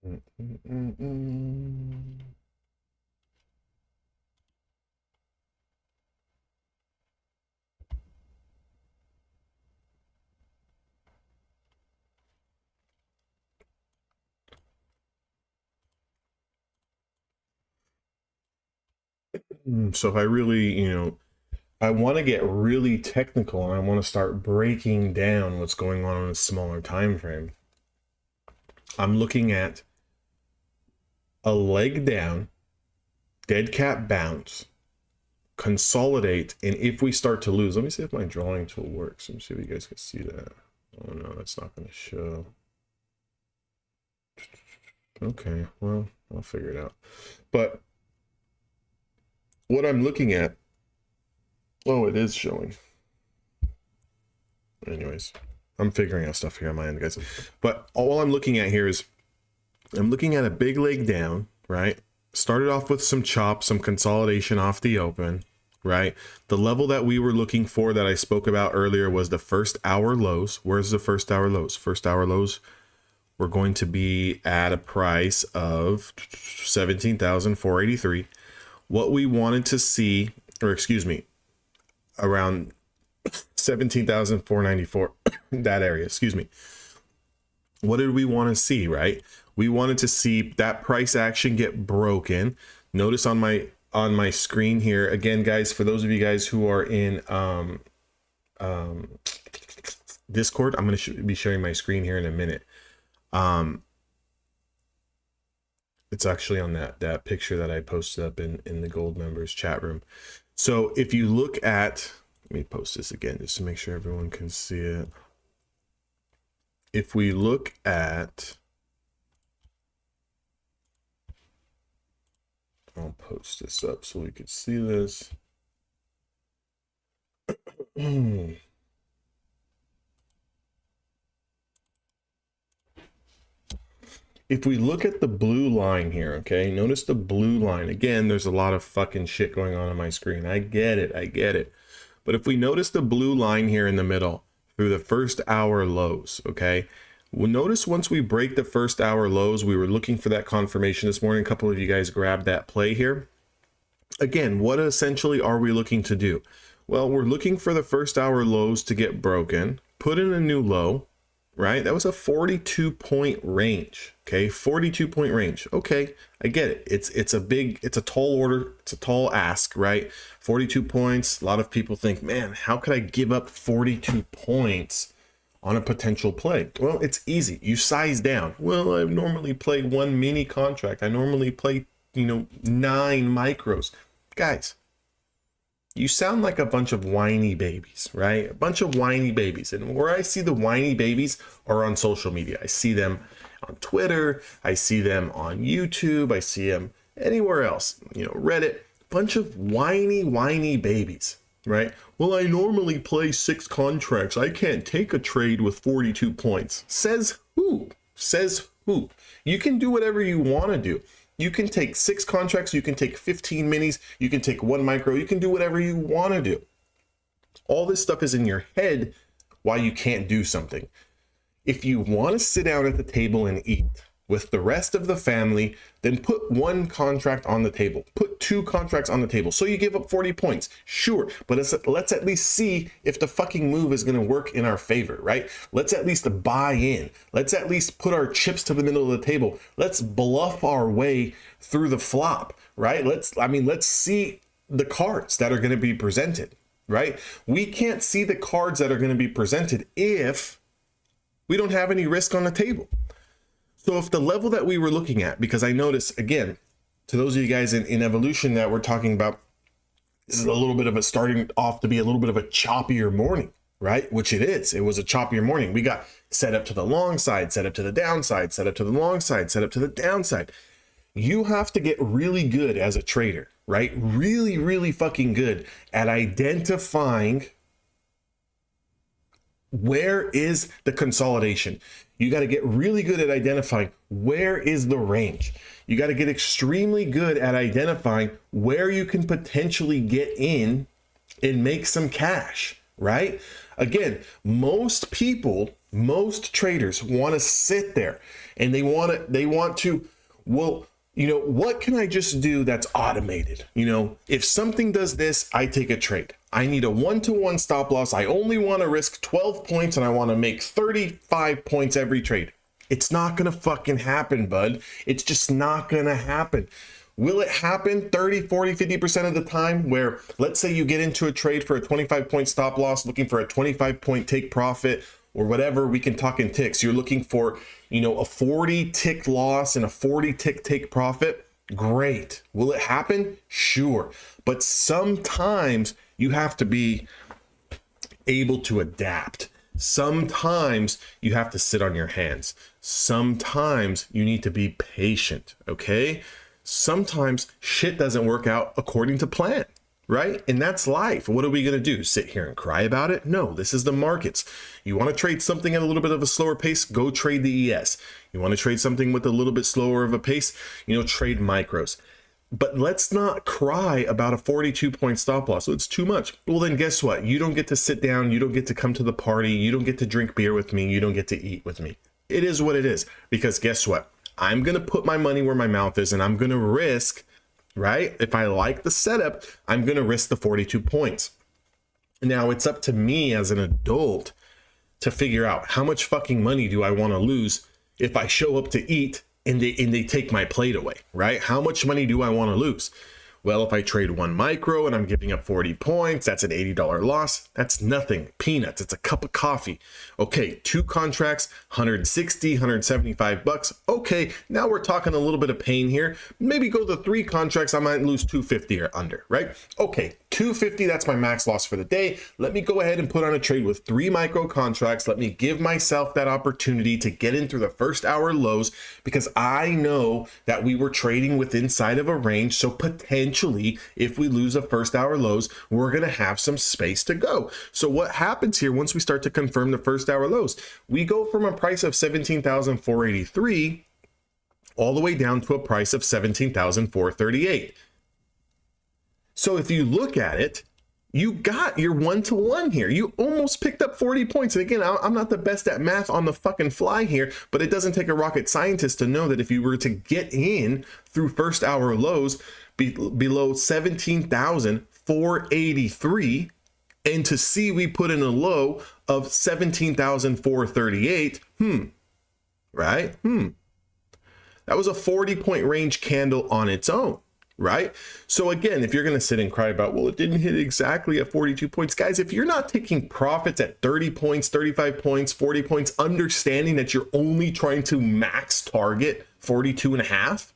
So if I really, I want to get really technical and I want to start breaking down what's going on in a smaller time frame. I'm looking at a leg down, dead cat bounce, consolidate, and if we start to lose, let me see if my drawing tool works. Let me see if you guys can see that. Oh no, that's not going to show. Okay, well, I'll figure it out. But what I'm looking at, oh, it is showing. Anyways, I'm figuring out stuff here on my end, guys. But all I'm looking at here is I'm looking at a big leg down, right? Started off with some chop, some consolidation off the open, right? The level that we were looking for that I spoke about earlier was the first hour lows. Where's the first hour lows? First hour lows were going to be at a price of 17,483. What we wanted to see, or excuse me, around 17,494, that area, excuse me. What did we want to see, right? We wanted to see that price action get broken. Notice on my screen here, again, guys, for those of you guys who are in Discord, I'm going to be sharing my screen here in a minute. It's actually on that picture that I posted up in the gold members chat room. So if you look at, let me post this again just to make sure everyone can see it. If we look at, I'll post this up so we could see this. If we look at the blue line here, okay, notice the blue line. Again, there's a lot of fucking shit going on my screen. I get it. But if we notice the blue line here in the middle through the first hour lows, okay, we'll notice once we break the first hour lows, we were looking for that confirmation this morning. A couple of you guys grabbed that play here. Again, what essentially are we looking to do? Well, we're looking for the first hour lows to get broken, put in a new low, right? That was a 42-point range. Okay, 42-point range. Okay, I get it. It's a tall order. It's a tall ask, right? 42 points. A lot of people think, man, how could I give up 42 points on a potential play? Well, it's easy. You size down. Well, I normally play one mini contract. I normally play, 9 micros. Guys, you sound like a bunch of whiny babies, right? A bunch of whiny babies. And where I see the whiny babies are on social media. I see them on Twitter. I see them on YouTube. I see them anywhere else, Reddit. Bunch of whiny babies, right? Well, I normally play 6 contracts. I can't take a trade with 42 points. Says who? Says who? You can do whatever you want to do. You can take 6 contracts, you can take 15 minis, you can take 1 micro, you can do whatever you want to do. All this stuff is in your head why you can't do something. If you want to sit down at the table and eat with the rest of the family, then put 1 contract on the table. Put 2 contracts on the table. So you give up 40 points. Sure, but let's at least see if the fucking move is going to work in our favor, right? Let's at least buy in. Let's at least put our chips to the middle of the table. Let's bluff our way through the flop, right? Let's see the cards that are going to be presented, right? We can't see the cards that are going to be presented if we don't have any risk on the table. So if the level that we were looking at, because I notice, again, to those of you guys in evolution that we're talking about, this is a little bit of a starting off to be a little bit of a choppier morning, right? Which it is. It was a choppier morning. We got set up to the long side, set up to the downside, set up to the long side, set up to the downside. You have to get really good as a trader, right? Really, really fucking good at identifying where is the consolidation. You got to get really good at identifying where is the range. You got to get extremely good at identifying where you can potentially get in and make some cash, right? Again, most people Most traders want to sit there and they want to, well, you know, what can I just do that's automated? You know, if something does this, I take a trade. I need a 1-to-1 stop loss. I only want to risk 12 points and I want to make 35 points every trade. It's not going to fucking happen, bud. It's just not going to happen. Will it happen 30, 40, 50% of the time where, let's say you get into a trade for a 25-point stop loss, looking for a 25-point take profit or whatever, we can talk in ticks. You're looking for, you know, a 40 tick loss and a 40 tick take profit. Great. Will it happen? Sure. But sometimes you have to be able to adapt. Sometimes you have to sit on your hands. Sometimes you need to be patient, okay? Sometimes shit doesn't work out according to plan, right? And that's life. What are we going to do? Sit here and cry about it? No, this is the markets. You want to trade something at a little bit of a slower pace? Go trade the ES. You want to trade something with a little bit slower of a pace? You know, trade micros. But let's not cry about a 42-point stop loss. So it's too much. Well, then guess what? You don't get to sit down. You don't get to come to the party. You don't get to drink beer with me. You don't get to eat with me. It is what it is. Because guess what? I'm going to put my money where my mouth is and I'm going to risk, right? If I like the setup, I'm going to risk the 42 points. Now it's up to me as an adult to figure out how much fucking money do I want to lose if I show up to eat and they take my plate away, right? How much money do I want to lose? Well, if I trade one micro and I'm giving up 40 points, that's an $80 loss. That's nothing, peanuts. It's a cup of coffee. Okay, 2 contracts, 160, 175 bucks. Okay, now we're talking a little bit of pain here. Maybe go to 3 contracts, I might lose 250 or under, right? Okay, 250, that's my max loss for the day. Let me go ahead and put on a trade with 3 micro contracts. Let me give myself that opportunity to get in through the first hour lows because I know that we were trading with inside of a range. So potentially, if we lose the first hour lows, we're going to have some space to go. So what happens here once we start to confirm the first hour lows? We go from a price of 17,483 all the way down to a price of 17,438. So if you look at it, you got your 1-to-1 here. You almost picked up 40 points. And again, I'm not the best at math on the fucking fly here, but it doesn't take a rocket scientist to know that if you were to get in through first hour lows below 17,483 and to see we put in a low of 17,438, right? That was a 40-point range candle on its own. Right? So again, if you're going to sit and cry about, well, it didn't hit exactly at 42 points, guys, if you're not taking profits at 30 points, 35 points, 40 points, understanding that you're only trying to max target 42.5,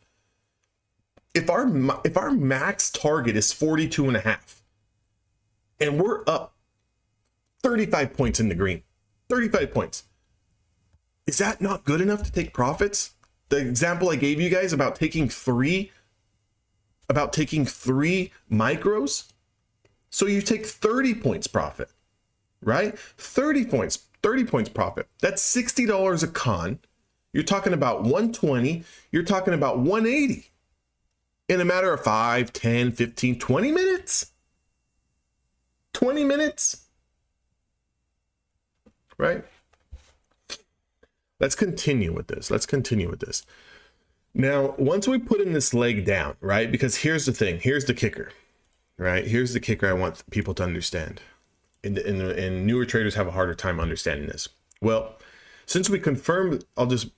if our max target is 42.5 and we're up 35 points in the green, 35 points, is that not good enough to take profits? The example I gave you guys about taking three micros. So you take 30 points profit, right? 30 points profit. That's $60 a con. You're talking about 120. You're talking about 180 in a matter of 5, 10, 15, 20 minutes. 20 minutes, right? Let's continue with this. Now, once we put in this leg down, right? Because here's the thing. Here's the kicker, right? Here's the kicker I want people to understand. And newer traders have a harder time understanding this. Well, since we confirmed, I'll just,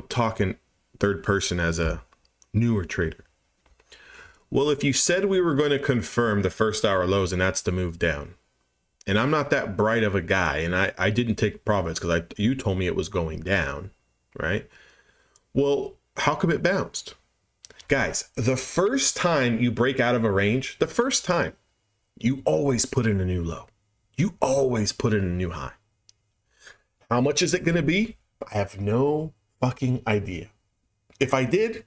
talk in third person as a newer trader. Well, if you said we were going to confirm the first hour lows and that's the move down, and I'm not that bright of a guy, and I didn't take profits because you told me it was going down, right? Well, how come it bounced? Guys, the first time you break out of a range, the first time, you always put in a new low. You always put in a new high. How much is it going to be? I have no fucking idea. If I did,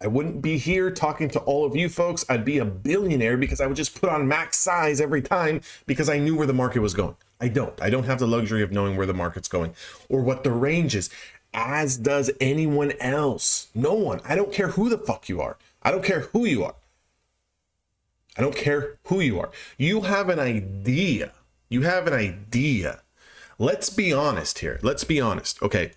I wouldn't be here talking to all of you folks. I'd be a billionaire because I would just put on max size every time because I knew where the market was going. I don't have the luxury of knowing where the market's going or what the range is, as does anyone else. No one. I don't care who the fuck you are. I don't care who you are. You have an idea. let's be honest here. Let's be honest. Okay.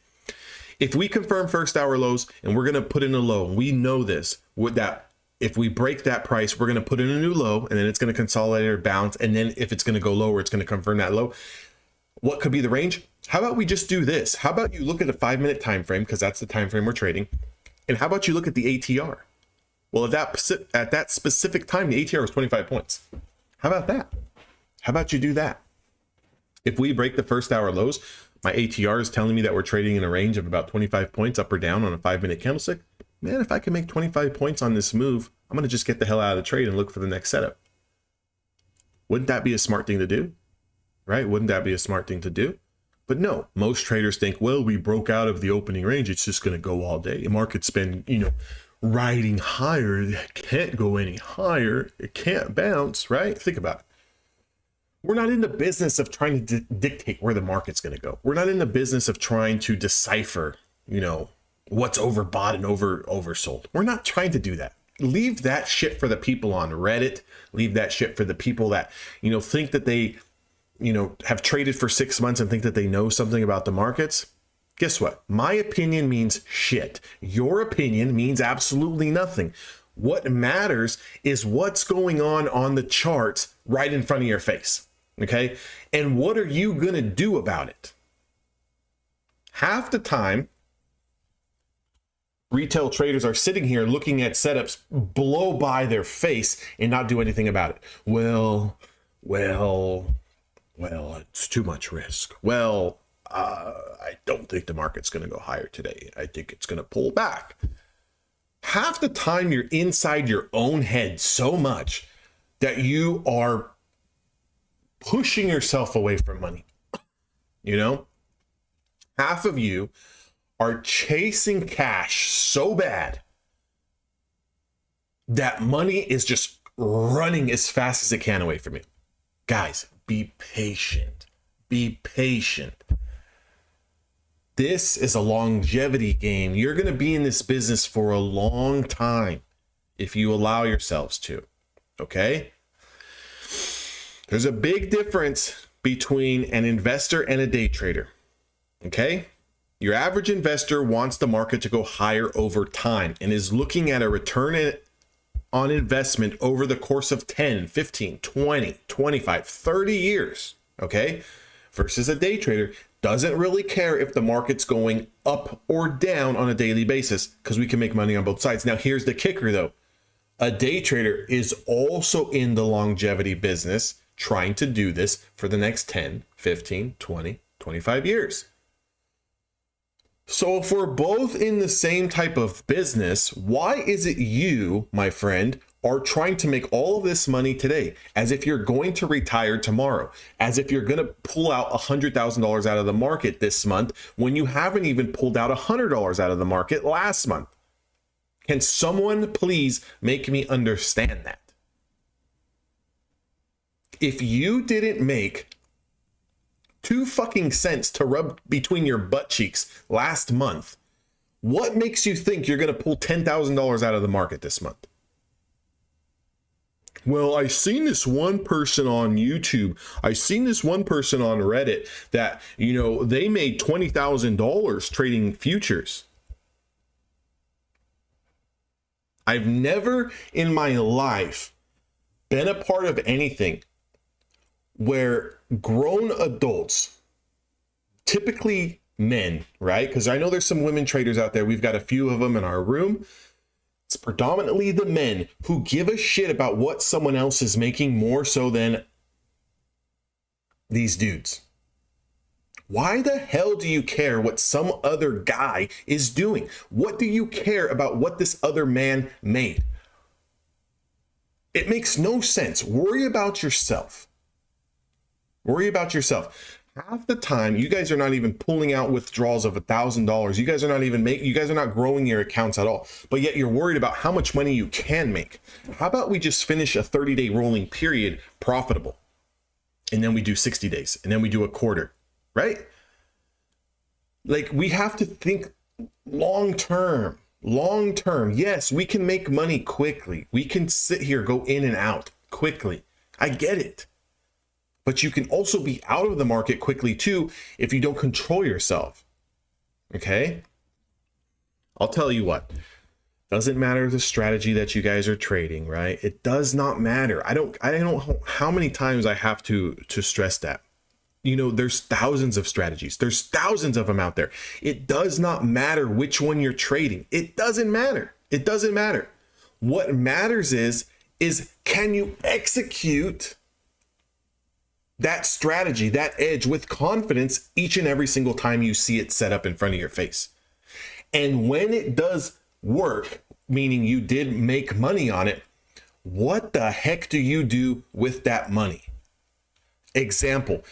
If we confirm first hour lows and we're going to put in a low, we know this, with that if we break that price, we're going to put in a new low and then it's going to consolidate or bounce. And then if it's going to go lower, it's going to confirm that low. What could be the range? How about we just do this? How about you look at a 5-minute time frame, because that's the time frame we're trading. And how about you look at the ATR? Well, at that specific time, the ATR was 25 points. How about that? How about you do that? If we break the first hour lows, my ATR is telling me that we're trading in a range of about 25 points up or down on a 5-minute candlestick. Man, if I can make 25 points on this move, I'm going to just get the hell out of the trade and look for the next setup. Wouldn't that be a smart thing to do? Right? Wouldn't that be a smart thing to do? But no, most traders think, well, we broke out of the opening range. It's just going to go all day. The market's been, riding higher. It can't go any higher. It can't bounce, right? Think about it. We're not in the business of trying to dictate where the market's going to go. We're not in the business of trying to decipher, what's overbought and oversold. We're not trying to do that. Leave that shit for the people on Reddit. Leave that shit for the people that, think that they, have traded for 6 months and think that they know something about the markets. Guess what? My opinion means shit. Your opinion means absolutely nothing. What matters is what's going on the charts right in front of your face. Okay. And what are you going to do about it? Half the time, retail traders are sitting here looking at setups blow by their face and not do anything about it. Well, it's too much risk. I don't think the market's going to go higher today. I think it's going to pull back. Half the time you're inside your own head so much that you are pushing yourself away from money. Half of you are chasing cash so bad that money is just running as fast as it can away from you. Guys, be patient. Be patient. This is a longevity game. You're going to be in this business for a long time if you allow yourselves to. Okay? There's a big difference between an investor and a day trader. Okay? Your average investor wants the market to go higher over time and is looking at a return on investment over the course of 10, 15, 20, 25, 30 years. Okay? Versus a day trader doesn't really care if the market's going up or down on a daily basis because we can make money on both sides. Now, here's the kicker though. A day trader is also in the longevity business trying to do this for the next 10, 15, 20, 25 years. So if we're both in the same type of business, why is it you, my friend, are trying to make all of this money today as if you're going to retire tomorrow, as if you're going to pull out $100,000 out of the market this month when you haven't even pulled out $100 out of the market last month? Can someone please make me understand that? If you didn't make 2 fucking cents to rub between your butt cheeks last month, what makes you think you're going to pull $10,000 out of the market this month? Well, I seen this one person on YouTube. I seen this one person on Reddit that, they made $20,000 trading futures. I've never in my life been a part of anything where grown adults, typically men, right? Because I know there's some women traders out there. We've got a few of them in our room. It's predominantly the men who give a shit about what someone else is making more so than these dudes. Why the hell do you care what some other guy is doing? What do you care about what this other man made? It makes no sense. Worry about yourself. Worry about yourself. Half the time, you guys are not even pulling out withdrawals of $1,000. You guys are not even you guys are not growing your accounts at all. But yet you're worried about how much money you can make. How about we just finish a 30-day rolling period profitable? And then we do 60 days. And then we do a quarter, right? Like, we have to think long term. Long term. Yes, we can make money quickly. We can sit here, go in and out quickly. I get it. But you can also be out of the market quickly too if you don't control yourself. Okay? I'll tell you what. Doesn't matter the strategy that you guys are trading, right? It does not matter. I don't know how many times I have to stress that. You know, there's thousands of strategies. There's thousands of them out there. It does not matter which one you're trading. It doesn't matter. It doesn't matter. What matters is can you execute that strategy, that edge with confidence each and every single time you see it set up in front of your face. And when it does work, meaning you did make money on it, what the heck do you do with that money? Example,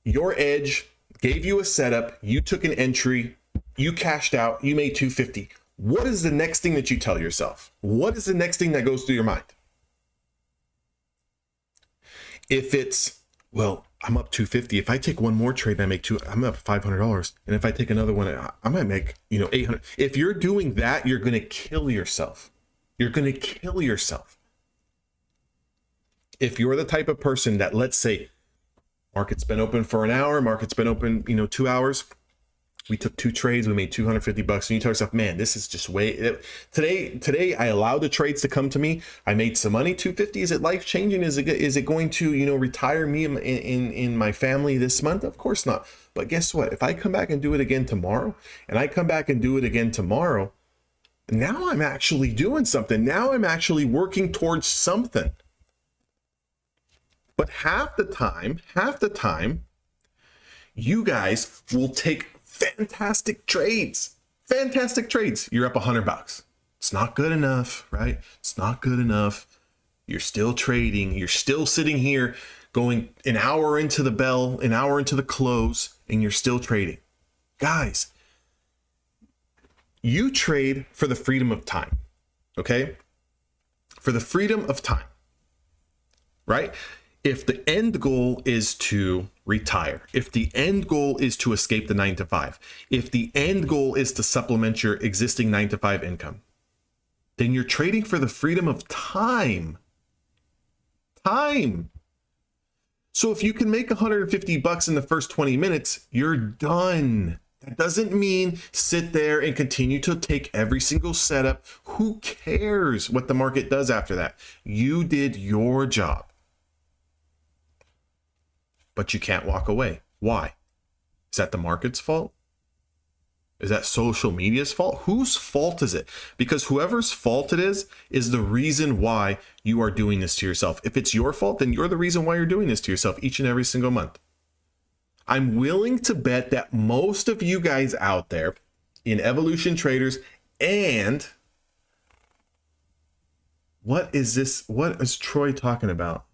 your edge gave you a setup, you took an entry, you cashed out, you made 250. What is the next thing that you tell yourself? What is the next thing that goes through your mind? If it's, well, I'm up 250. If I take one more trade and I make I'm up $500. And if I take another one, I might make, 800. If you're doing that, you're going to kill yourself. You're going to kill yourself. If you're the type of person that, let's say, market's been open for an hour, market's been open, 2 hours. We took 2 trades, we made $250, and you tell yourself, man, this is just way. Today I allowed the trades to come to me. I made some money, 250. Is it life changing? Is it going to, retire me in my family this month? Of course not. But guess what? If I come back and do it again tomorrow, and I come back and do it again tomorrow, now I'm actually doing something. Now I'm actually working towards something. But half the time, you guys will take fantastic trades. You're up $100. It's not good enough, right? It's not good enough. You're still trading. You're still sitting here going an hour into the bell, an hour into the close, and you're still trading. Guys, you trade for the freedom of time, okay? For the freedom of time, right? If the end goal is to retire, if the end goal is to escape the 9-to-5, if the end goal is to supplement your existing 9-to-5 income, then you're trading for the freedom of time. So if you can make $150 in the first 20 minutes, you're done. That doesn't mean sit there and continue to take every single setup. Who cares what the market does after that? You did your job. But you can't walk away. Why? Is that the market's fault? Is that social media's fault? Whose fault is it? Because whoever's fault it is the reason why you are doing this to yourself. If it's your fault, then you're the reason why you're doing this to yourself each and every single month. I'm willing to bet that most of you guys out there in Evolution Traders, and what is this? What is Troy talking about?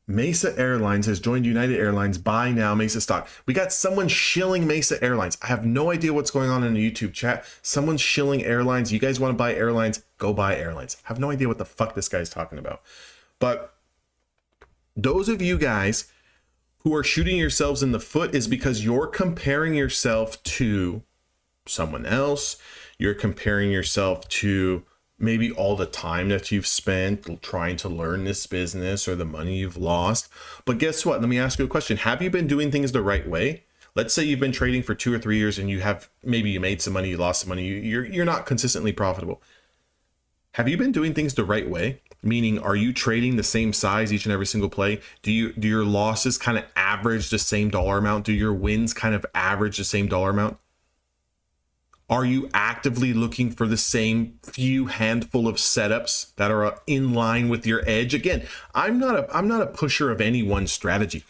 Mesa Airlines has joined United Airlines. Buy now, Mesa stock. We got someone shilling Mesa Airlines. I have no idea what's going on in the YouTube chat. Someone's shilling airlines. You guys want to buy airlines? Go buy airlines. I have no idea what the fuck this guy's talking about. But those of you guys who are shooting yourselves in the foot is because you're comparing yourself to someone else. You're comparing yourself to maybe all the time that you've spent trying to learn this business or the money you've lost. But guess what? Let me ask you a question. Have you been doing things the right way? Let's say you've been trading for 2 or 3 years and maybe you made some money, you lost some money, you're not consistently profitable. Have you been doing things the right way? Meaning, are you trading the same size each and every single play? Do your losses kind of average the same dollar amount? Do your wins kind of average the same dollar amount? Are you actively looking for the same few handful of setups that are in line with your edge? Again, I'm not a pusher of any one strategy.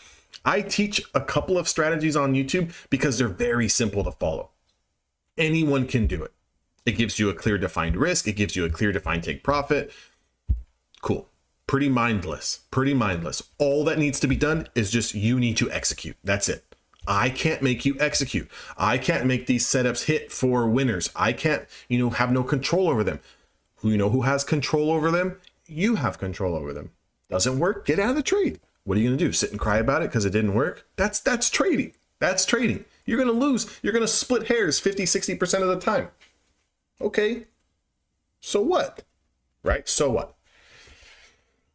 I teach a couple of strategies on YouTube because they're very simple to follow. Anyone can do it. It gives you a clear defined risk. It gives you a clear defined take profit. Cool. Pretty mindless. All that needs to be done is just you need to execute. That's it. I can't make you execute. I can't make these setups hit for winners. I can't, have no control over them. Who has control over them? You have control over them. Doesn't work? Get out of the trade. What are you going to do? Sit and cry about it because it didn't work? That's trading. That's trading. You're going to lose. You're going to split hairs 50-60% of the time. Okay. So what? Right? So what?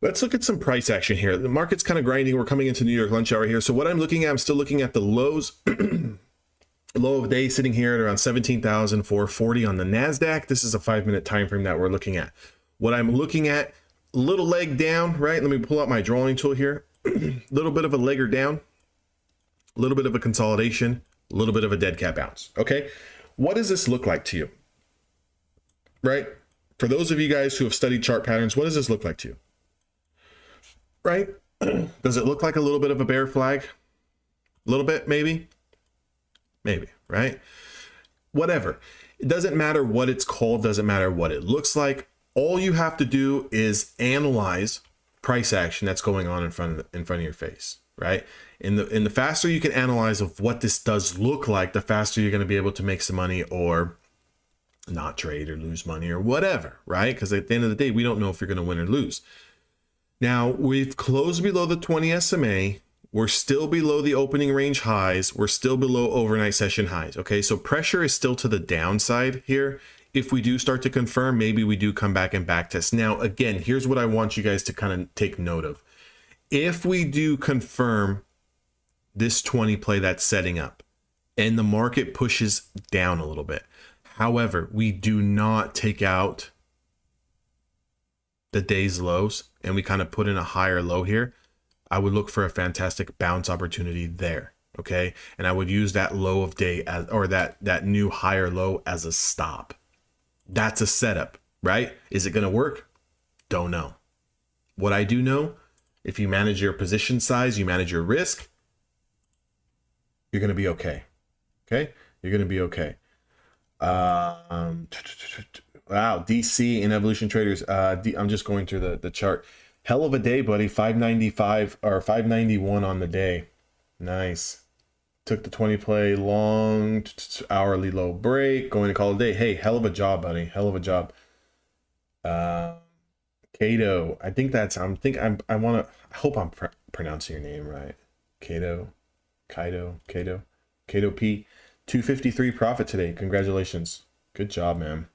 Let's look at some price action here. The market's kind of grinding. We're coming into New York lunch hour here. So what I'm looking at, I'm still looking at the lows. Low of the day sitting here at around 17,440 on the Nasdaq. This is a 5-minute time frame that we're looking at. What I'm looking at, little leg down, right? Let me pull out my drawing tool here. Little bit of a legger down, a little bit of a consolidation, a little bit of a dead cat bounce. Okay, what does this look like to you? Right? For those of you guys who have studied chart patterns, what does this look like to you? Right? Does it look like a little bit of a bear flag? A little bit, maybe? Maybe, right? Whatever. It doesn't matter what it's called, doesn't matter what it looks like. All you have to do is analyze price action that's going on in front of your face, right? And the faster you can analyze of what this does look like, the faster you're going to be able to make some money or not trade or lose money or whatever, right? Because at the end of the day, we don't know if you're going to win or lose. Now, we've closed below the 20 SMA. We're still below the opening range highs. We're still below overnight session highs. Okay, so pressure is still to the downside here. If we do start to confirm, maybe we do come back and back test. Now, again, here's what I want you guys to kind of take note of. If we do confirm this 20 play that's setting up and the market pushes down a little bit, however, we do not take out the day's lows and we kind of put in a higher low here, I would look for a fantastic bounce opportunity there. Okay. And I would use that low of day as, or that new higher low as a stop. That's a setup, right? Is it going to work? Don't know. What I do know, if you manage your position size, you manage your risk, you're going to be okay. Okay. You're going to be okay. Wow, DC in Evolution Traders. I'm just going through the chart. Hell of a day, buddy. 595 or 591 on the day. Nice. Took the 20 play long hourly low break. Going to call it a day. Hey, hell of a job, buddy. Hell of a job. Kato. I think that's. I hope I'm pronouncing your name right. Kato P. 253 profit today. Congratulations. Good job, man.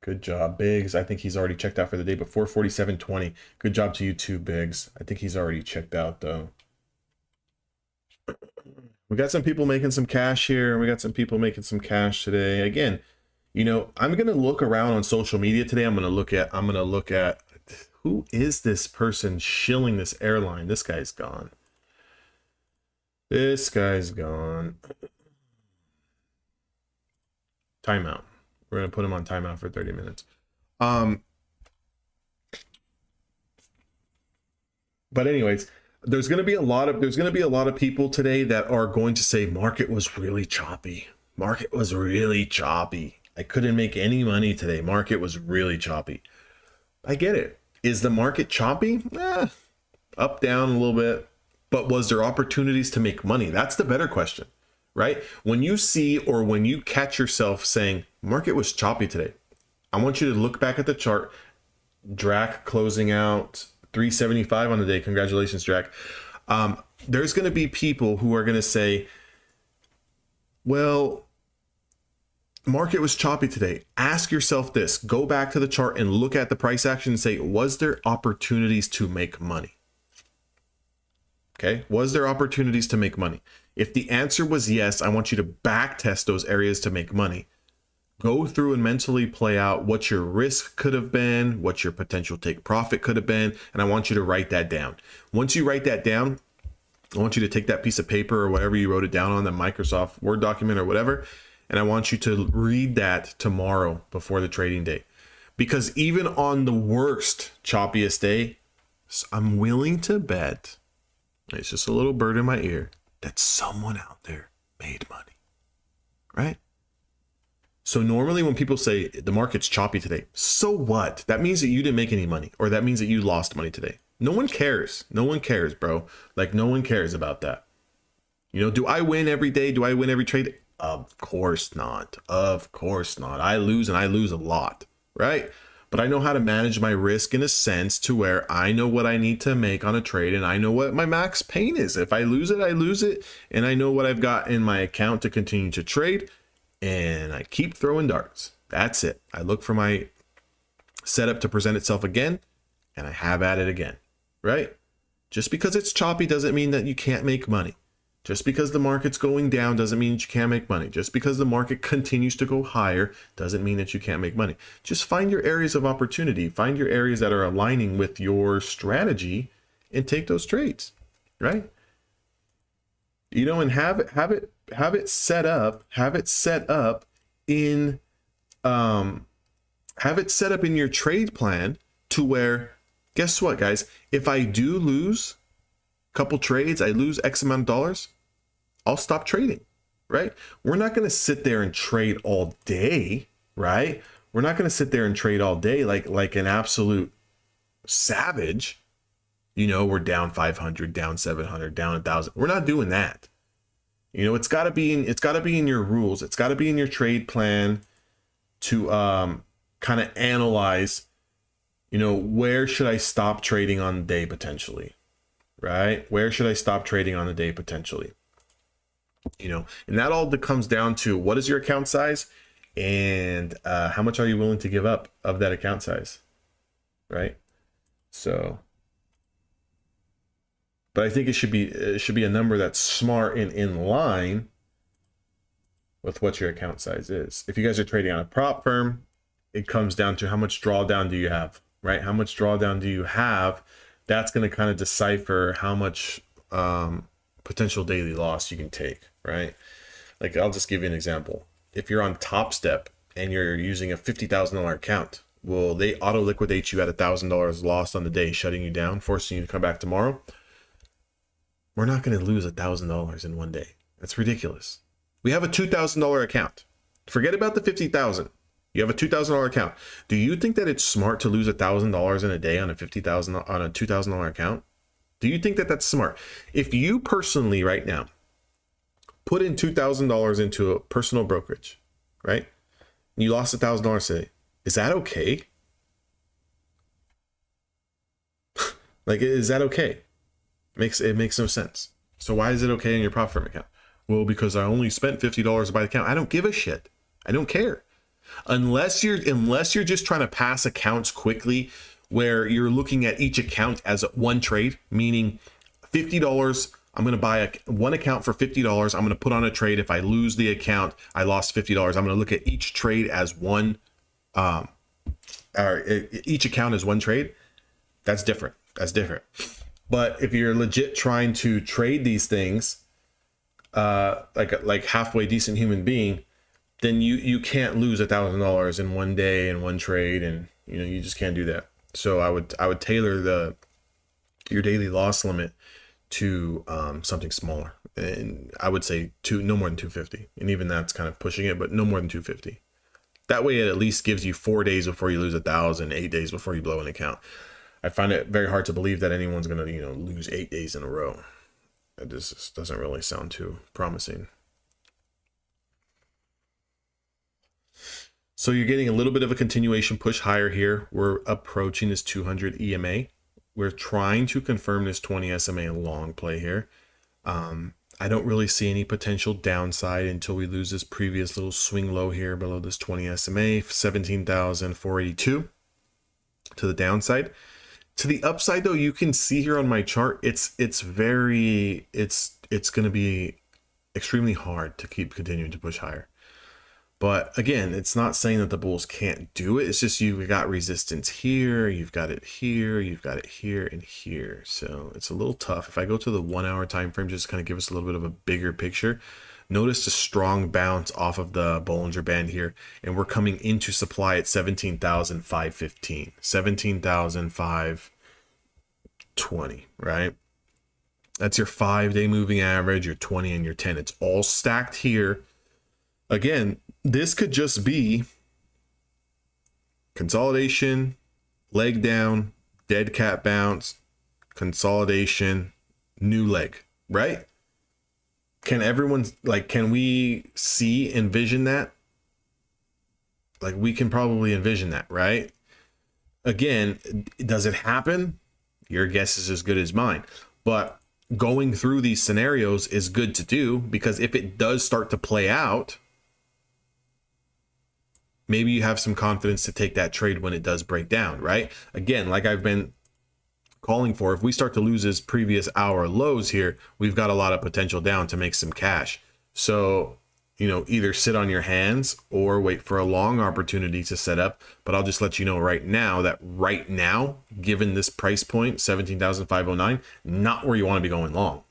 Good job, Biggs. I think he's already checked out for the day, but 447.20. Good job to you too, Biggs. I think he's already checked out though. We got some people making some cash here. We got some people making some cash today. Again, you know, I'm gonna look around on social media today. I'm gonna look at who is this person shilling this airline. This guy's gone. This guy's gone. Timeout. We're going to put him on timeout for 30 minutes. But anyways, there's going to be a lot of people today that are going to say market was really choppy. Market was really choppy. I couldn't make any money today. Market was really choppy. I get it. Is the market choppy? Up, down a little bit. But was there opportunities to make money? That's the better question. Right? When you see or when you catch yourself saying market was choppy today, I want you to look back at the chart. Drac closing out 375 on the day. Congratulations, Drac. There's going to be people who are going to say, well, market was choppy today. Ask yourself this. Go back to the chart and look at the price action and say, was there opportunities to make money? Okay. Was there opportunities to make money? If the answer was yes, I want you to back test those areas to make money. Go through and mentally play out what your risk could have been, what your potential take profit could have been, and I want you to write that down. Once you write that down, I want you to take that piece of paper or whatever you wrote it down on, the Microsoft Word document or whatever, and I want you to read that tomorrow before the trading day. Because even on the worst, choppiest day, I'm willing to bet, it's just a little bird in my ear, that someone out there made money, right? So normally when people say the market's choppy today, so what? That means that you didn't make any money, or that means that you lost money today. No one cares. No one cares, bro. Like, no one cares about that. You know, do I win every day? Do I win every trade? Of course not. Of course not. I lose, and I lose a lot, right? But I know how to manage my risk in a sense to where I know what I need to make on a trade, and I know what my max pain is. If I lose it, I lose it, and I know what I've got in my account to continue to trade, and I keep throwing darts. That's it. I look for my set up to present itself again, and I have at it again, right? Just because it's choppy doesn't mean that you can't make money. Just because the market's going down doesn't mean that you can't make money. Just because the market continues to go higher doesn't mean that you can't make money. Just find your areas of opportunity. Find your areas that are aligning with your strategy and take those trades, right? You know, and have it set up in your trade plan to where, guess what, guys? If I do lose a couple trades, I lose X amount of dollars, I'll stop trading, right? We're not going to sit there and trade all day, right? We're not going to sit there and trade all day like an absolute savage. You know, we're down 500, down 700, down 1,000. We're not doing that. You know, it's got to be in your rules. It's got to be in your trade plan to kind of analyze, you know, where should I stop trading on the day potentially, right? Where should I stop trading on the day potentially? You know, and that all comes down to what is your account size and how much are you willing to give up of that account size, right? So, but I think it should be a number that's smart and in line with what your account size is. If you guys are trading on a prop firm, it comes down to how much drawdown do you have, right? How much drawdown do you have? That's going to kind of decipher how much potential daily loss you can take, right? Like, I'll just give you an example. If you're on Top Step and you're using a $50,000 account, will they auto liquidate you at $1,000 lost on the day, shutting you down, forcing you to come back tomorrow? We're not going to lose $1,000 in one day. That's ridiculous. We have a $2,000 account. Forget about the $50,000. You have a $2,000 account. Do you think that it's smart to lose $1,000 in a day on a $2,000 account? Do you think that that's smart? If you personally right now put in $2,000 into a personal brokerage, right? And you lost $1,000 today, is that okay? Like, is that okay? It makes no sense. So why is it okay in your prop firm account? Well, because I only spent $50 to buy the account. I don't give a shit. I don't care. Unless you're just trying to pass accounts quickly, where you're looking at each account as one trade, meaning $50. I'm going to buy one account for $50. I'm going to put on a trade. If I lose the account, I lost $50. I'm going to look at each trade as one, or each account as one trade. That's different. That's different. But if you're legit trying to trade these things, like halfway decent human being, then you can't lose $1,000 in one day in one trade, and you know, you just can't do that. So I would tailor your daily loss limit to something smaller, and I would say no more than 250, and even that's kind of pushing it, but no more than 250. That way it at least gives you 4 days before you lose 1,000, 8 days before you blow an account. I find it very hard to believe that anyone's going to, you know, lose 8 days in a row. It just doesn't really sound too promising. So you're getting a little bit of a continuation push higher here. We're approaching this 200 EMA. We're trying to confirm this 20 SMA long play here. I don't really see any potential downside until we lose this previous little swing low here below this 20 SMA, 17,482 to the downside. To the upside, though, you can see here on my chart, it's going to be extremely hard to keep continuing to push higher. But again, it's not saying that the bulls can't do it. It's just you've got resistance here, you've got it here, you've got it here and here. So it's a little tough. If I go to the 1 hour time frame, just kind of give us a little bit of a bigger picture. Notice the strong bounce off of the Bollinger Band here, and we're coming into supply at 17,515, 17,520, right? That's your 5-day moving average, your 20 and your 10. It's all stacked here. Again, this could just be consolidation, leg down, dead cat bounce, consolidation, new leg, right? Can we envision that? Like, we can probably envision that, right? Again, does it happen? Your guess is as good as mine. But going through these scenarios is good to do, because if it does start to play out, maybe you have some confidence to take that trade when it does break down, right? Again, like I've been calling for, if we start to lose his previous hour lows here, we've got a lot of potential down to make some cash. So, you know, either sit on your hands or wait for a long opportunity to set up. But I'll just let you know right now that right now, given this price point, 17,509, not where you want to be going long.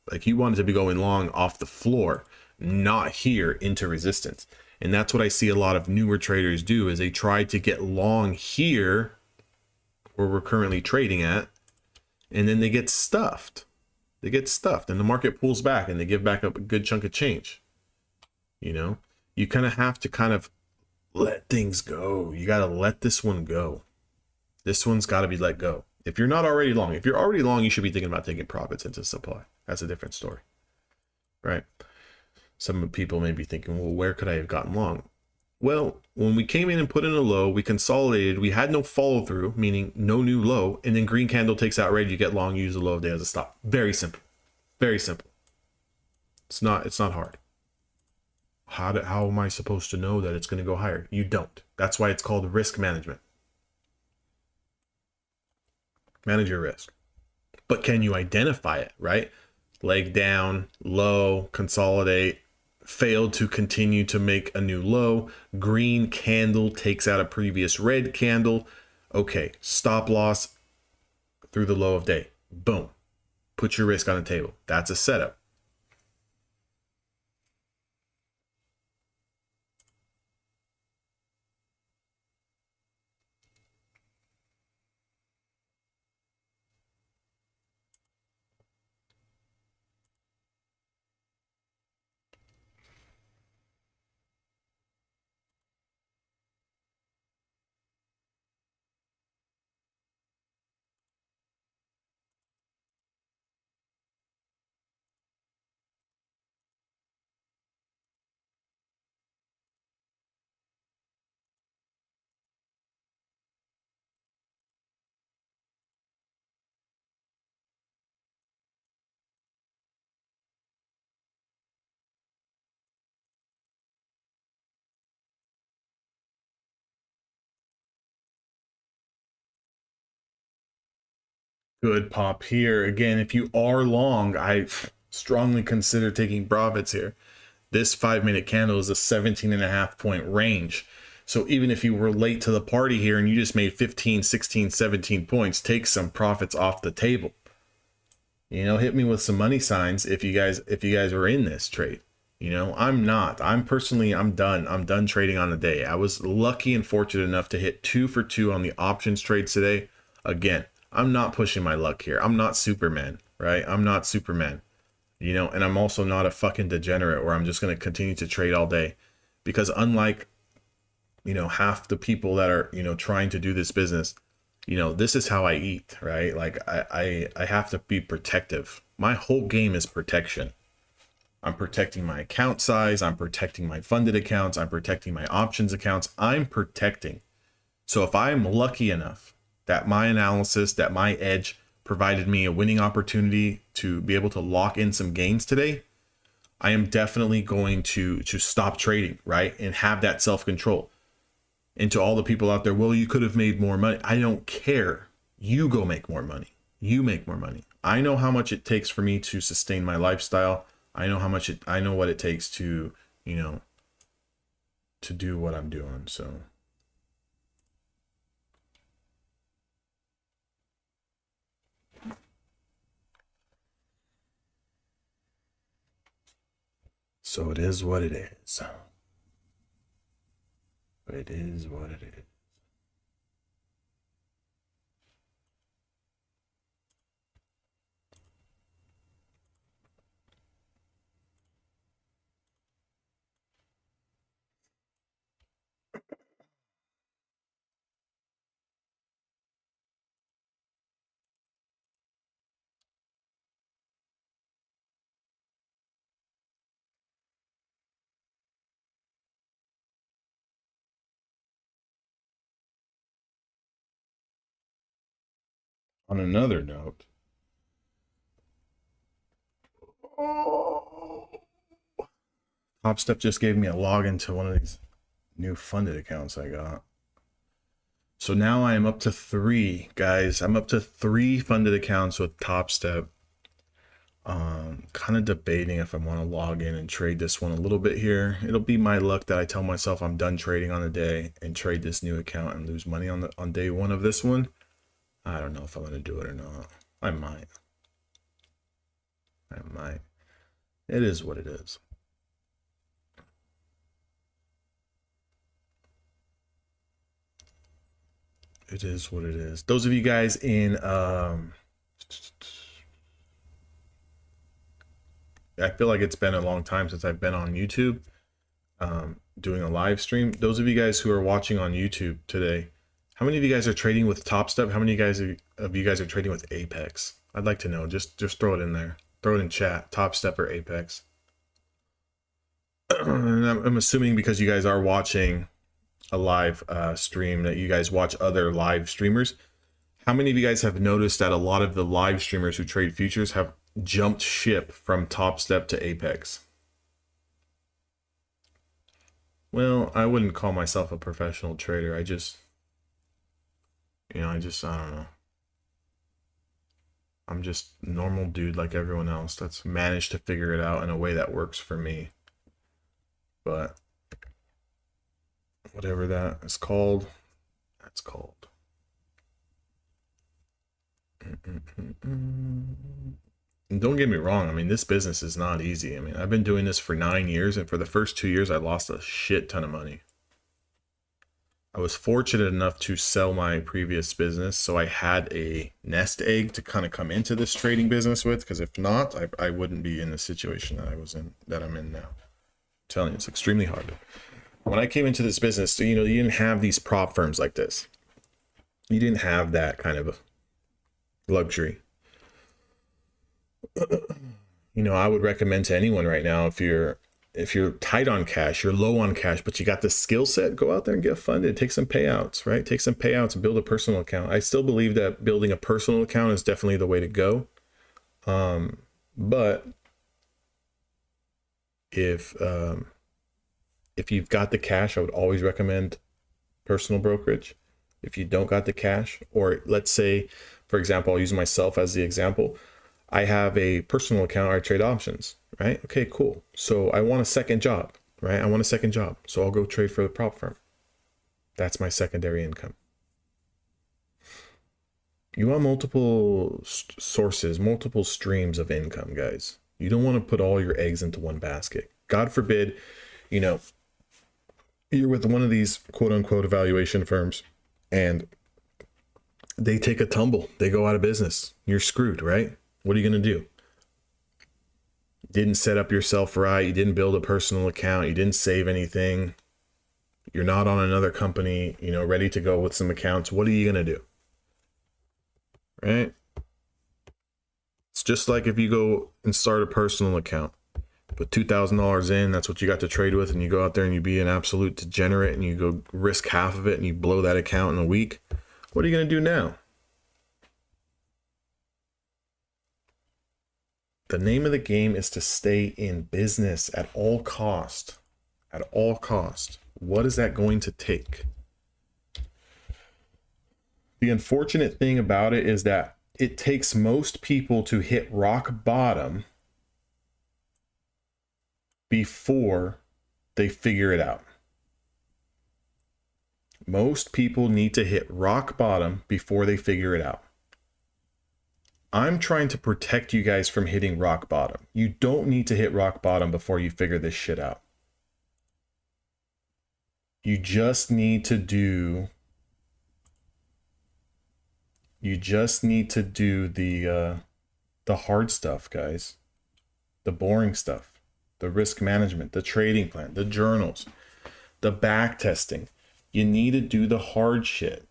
Like, you wanted to be going long off the floor, not here into resistance. And that's what I see a lot of newer traders do, is they try to get long here where we're currently trading at, and then they get stuffed. They get stuffed and the market pulls back and they give back up a good chunk of change. You know, you kind of have to kind of let things go. You got to let this one go. This one's got to be let go. If you're not already long, if you're already long, you should be thinking about taking profits into supply. That's a different story, right? Some people may be thinking, well, where could I have gotten long? Well, when we came in and put in a low, we consolidated, we had no follow through, meaning no new low, and then green candle takes out red, you get long, use the low of day as a stop. Very simple. Very simple. It's not hard. How am I supposed to know that it's going to go higher? You don't. That's why it's called risk management. Manage your risk. But can you identify it, right? Leg down, low, consolidate, failed to continue to make a new low, green candle takes out a previous red candle. Okay, stop loss through the low of day. Boom. Put your risk on the table. That's a setup. Good pop here. Again, if you are long, I strongly consider taking profits here. This 5-minute candle is a 17.5 point range. So even if you were late to the party here and you just made 15, 16, 17 points, take some profits off the table. You know, hit me with some money signs if you guys are in this trade. You know, I'm not. I'm done. I'm done trading on the day. I was lucky and fortunate enough to hit 2 for 2 on the options trades today. Again, I'm not pushing my luck here. I'm not Superman, right? I'm not Superman, you know, and I'm also not a fucking degenerate where I'm just going to continue to trade all day, because unlike, you know, half the people that are, you know, trying to do this business, you know, this is how I eat, right? Like I have to be protective. My whole game is protection. I'm protecting my account size. I'm protecting my funded accounts. I'm protecting my options accounts. I'm protecting. So if I'm lucky enough that my analysis, that my edge provided me a winning opportunity to be able to lock in some gains today, I am definitely going to stop trading, right? And have that self-control. And to all the people out there, well, you could have made more money. I don't care. You go make more money. You make more money. I know how much it takes for me to sustain my lifestyle. I know I know what it takes to, you know, to do what I'm doing. So it is what it is. It is what it is. On another note, Top Step just gave me a login to one of these New funded accounts I got. So now I am up to 3, guys. I'm up to 3 funded accounts with Top Step. Kind of debating if I want to log in and trade this one a little bit here. It'll be my luck that I tell myself I'm done trading on the day and trade this new account and lose money on day 1 of this one. I don't know if I'm going to do it or not. I might. It is what it is. It is what it is. Those of you guys in I feel like it's been a long time since I've been on YouTube doing a live stream. Those of you guys who are watching on YouTube today, how many of you guys are trading with Top Step? How many of you guys are trading with Apex? I'd like to know. Just throw it in there. Throw it in chat. Top Step or Apex. And I'm assuming because you guys are watching a live stream that you guys watch other live streamers. How many of you guys have noticed that a lot of the live streamers who trade futures have jumped ship from Top Step to Apex? Well, I wouldn't call myself a professional trader. I just, I don't know. I'm just a normal dude like everyone else that's managed to figure it out in a way that works for me. But whatever that is called, that's called. And don't get me wrong, I mean, this business is not easy. I mean, I've been doing this for 9 years, and for the first 2 years, I lost a shit ton of money. I was fortunate enough to sell my previous business, so I had a nest egg to kind of come into this trading business with, because if not, I wouldn't be in the situation that I'm in now. I'm telling you, it's extremely hard. When I came into this business, you didn't have these prop firms like this. You didn't have that kind of luxury. I would recommend to anyone right now, if you're tight on cash, you're low on cash, but you got the skill set, go out there and get funded. Take some payouts, right? Take some payouts and build a personal account. I still believe that building a personal account is definitely the way to go. But if you've got the cash, I would always recommend personal brokerage. If you don't got the cash, or let's say, for example, I'll use myself as the example. I have a personal account where I trade options, right? Okay, cool. So I want a second job, right? I want a second job. So I'll go trade for the prop firm. That's my secondary income. You want multiple sources, multiple streams of income, guys. You don't want to put all your eggs into one basket. God forbid, you're with one of these quote unquote evaluation firms and they take a tumble. They go out of business. You're screwed, right? What are you going to do? You didn't set up yourself right. You didn't build a personal account. You didn't save anything. You're not on another company, ready to go with some accounts. What are you going to do? Right? It's just like if you go and start a personal account, put $2,000 in, that's what you got to trade with, and you go out there and you be an absolute degenerate and you go risk half of it and you blow that account in a week. What are you going to do now? The name of the game is to stay in business at all cost. At all cost. What is that going to take? The unfortunate thing about it is that it takes most people to hit rock bottom before they figure it out. Most people need to hit rock bottom before they figure it out. I'm trying to protect you guys from hitting rock bottom. You don't need to hit rock bottom before you figure this shit out. You just need to do the hard stuff, guys. The boring stuff. The risk management, the trading plan, the journals, the back testing. You need to do the hard shit.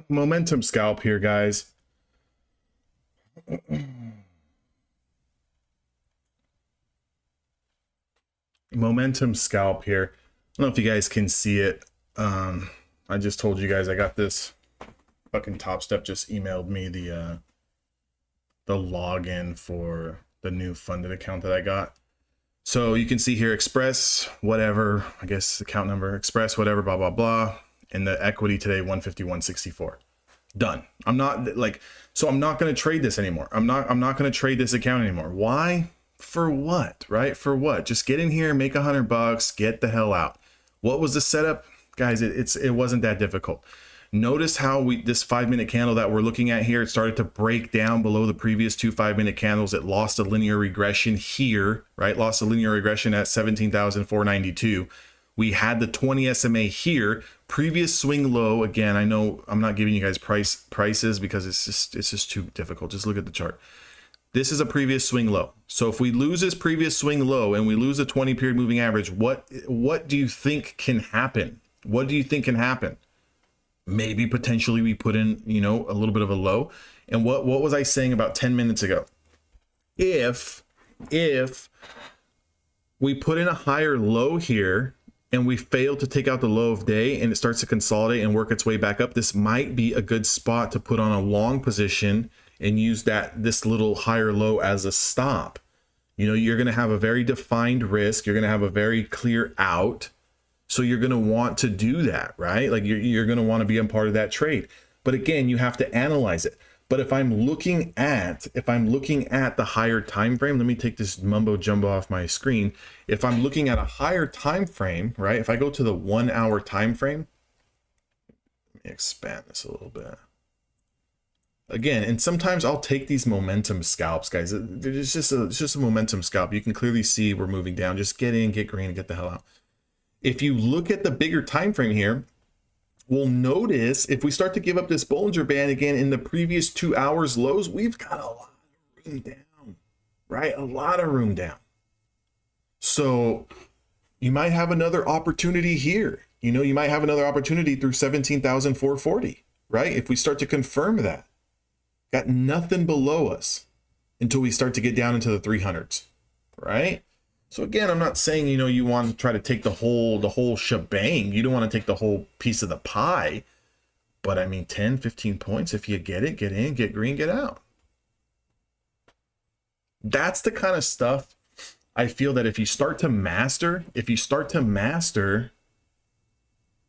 Momentum scalp here, guys. Momentum scalp here. I don't know if you guys can see it. I just told you guys I got this. Fucking Top Step just emailed me the login for the new funded account that I got. So you can see here, Express, whatever, I guess account number, Express, whatever, blah, blah, blah. And the equity today, 151.64. Done. I'm not like, so I'm not going to trade this anymore. I'm not going to trade this account anymore. Why? For what, right? For what? Just get in here, make $100, get the hell out. What was the setup? Guys, it wasn't that difficult. Notice how this 5-minute candle that we're looking at here, it started to break down below the previous 2 5-minute candles. It lost a linear regression here, right? Lost a linear regression at 17,492. We had the 20 SMA here, previous swing low. Again, I know I'm not giving you guys prices because it's just too difficult. Just look at the chart. This is a previous swing low. So if we lose this previous swing low and we lose a 20 period moving average, what do you think can happen? What do you think can happen? Maybe potentially we put in, you know, a little bit of a low. And what was I saying about 10 minutes ago? If we put in a higher low here and we fail to take out the low of day and it starts to consolidate and work its way back up, this might be a good spot to put on a long position and use this little higher low as a stop. You know, you're going to have a very defined risk. You're going to have a very clear out. So you're going to want to do that, right? Like you're going to want to be a part of that trade. But again, you have to analyze it. But if I'm looking at the higher time frame, let me take this mumbo jumbo off my screen. If I'm looking at a higher time frame, right? If I go to the 1 hour time frame, let me expand this a little bit. Again, and sometimes I'll take these momentum scalps, guys. It's just a momentum scalp. You can clearly see we're moving down. Just get in, get green, and get the hell out. If you look at the bigger time frame here, we'll notice if we start to give up this Bollinger Band again in the previous 2 hours lows, we've got a lot of room down, right? A lot of room down. So you might have another opportunity here. You know, you might have another opportunity through 17,440, right? If we start to confirm that, got nothing below us until we start to get down into the 300s, right? So again, I'm not saying, you know, you want to try to take the whole shebang. You don't want to take the whole piece of the pie. But I mean, 10, 15 points, if you get it, get in, get green, get out. That's the kind of stuff I feel that if you start to master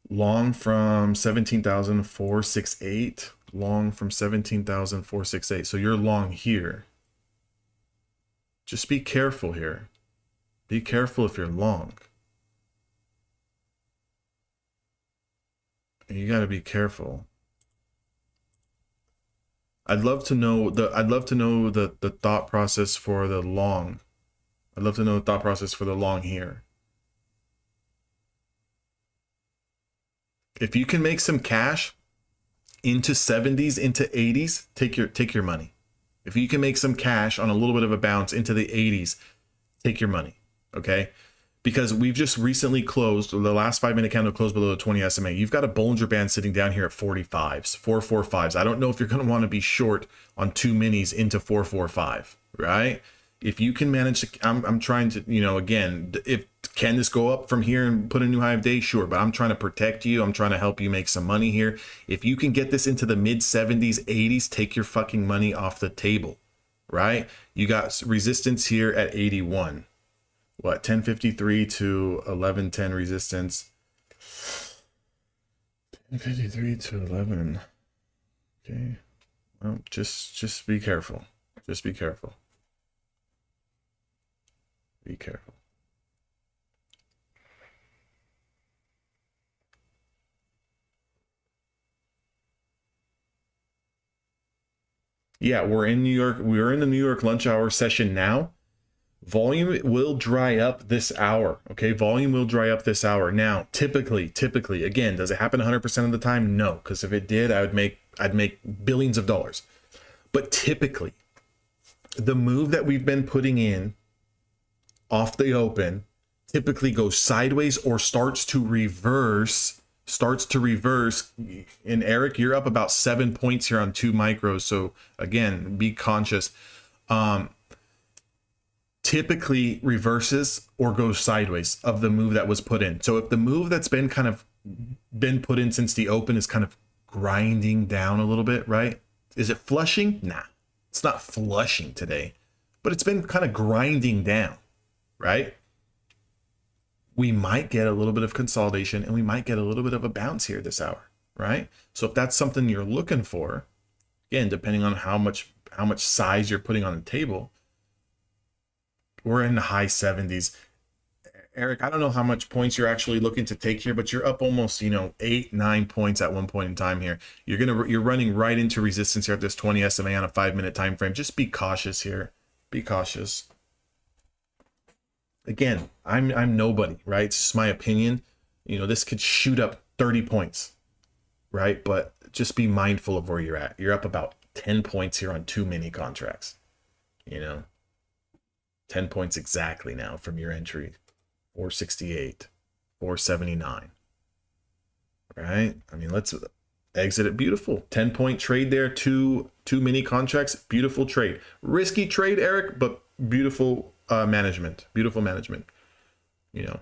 long from 17,468, long from 17,468. So you're long here. Just be careful here. Be careful if you're long. You got to be careful. I'd love to know the thought process for the long. I'd love to know the thought process for the long here. If you can make some cash into 70s, into 80s, take your money. If you can make some cash on a little bit of a bounce into the 80s, take your money. Okay, because we've just recently closed, the last 5-minute candle closed below the 20 SMA. You've got a Bollinger Band sitting down here at 45s, 445s. I don't know if you're going to want to be short on 2 minis into 445, right? If you can manage to, I'm trying to, you know, again, can this go up from here and put a new high of day? Sure, but I'm trying to protect you. I'm trying to help you make some money here. If you can get this into the mid 70s, 80s, take your fucking money off the table, right? You got resistance here at 81. What, 1053 to 1110 resistance. 1053 to 11. Okay. Well, just be careful. Just be careful. Be careful. Yeah, we're in New York. We're in the New York lunch hour session now. Volume will dry up this hour. Okay, volume will dry up this hour. Now, typically, again, does it happen 100% of the time? No, because if it did, I'd make billions of dollars. But typically, the move that we've been putting in off the open typically goes sideways or starts to reverse starts to reverse, and Eric, you're up about 7 points here on 2 micros. So again, be conscious. Typically reverses or goes sideways of the move that was put in. So if the move that's been put in since the open is kind of grinding down a little bit, right? Is it flushing? Nah, it's not flushing today, but it's been kind of grinding down, right? We might get a little bit of consolidation and we might get a little bit of a bounce here this hour, right? So if that's something you're looking for, again, depending on how much size you're putting on the table, we're in the high 70s. Eric, I don't know how much points you're actually looking to take here, but you're up almost, 8-9 points at one point in time here. You're running right into resistance here at this 20 SMA on a 5-minute time frame. Just be cautious here. Be cautious. Again, I'm nobody, right? It's just my opinion. This could shoot up 30 points, right? But just be mindful of where you're at. You're up about 10 points here on 2 mini contracts. 10 points exactly now from your entry. 468, 479, right? I mean, let's exit it. Beautiful 10-point trade there. Two mini contracts. Beautiful trade. Risky trade, Eric, but beautiful management. Beautiful management. If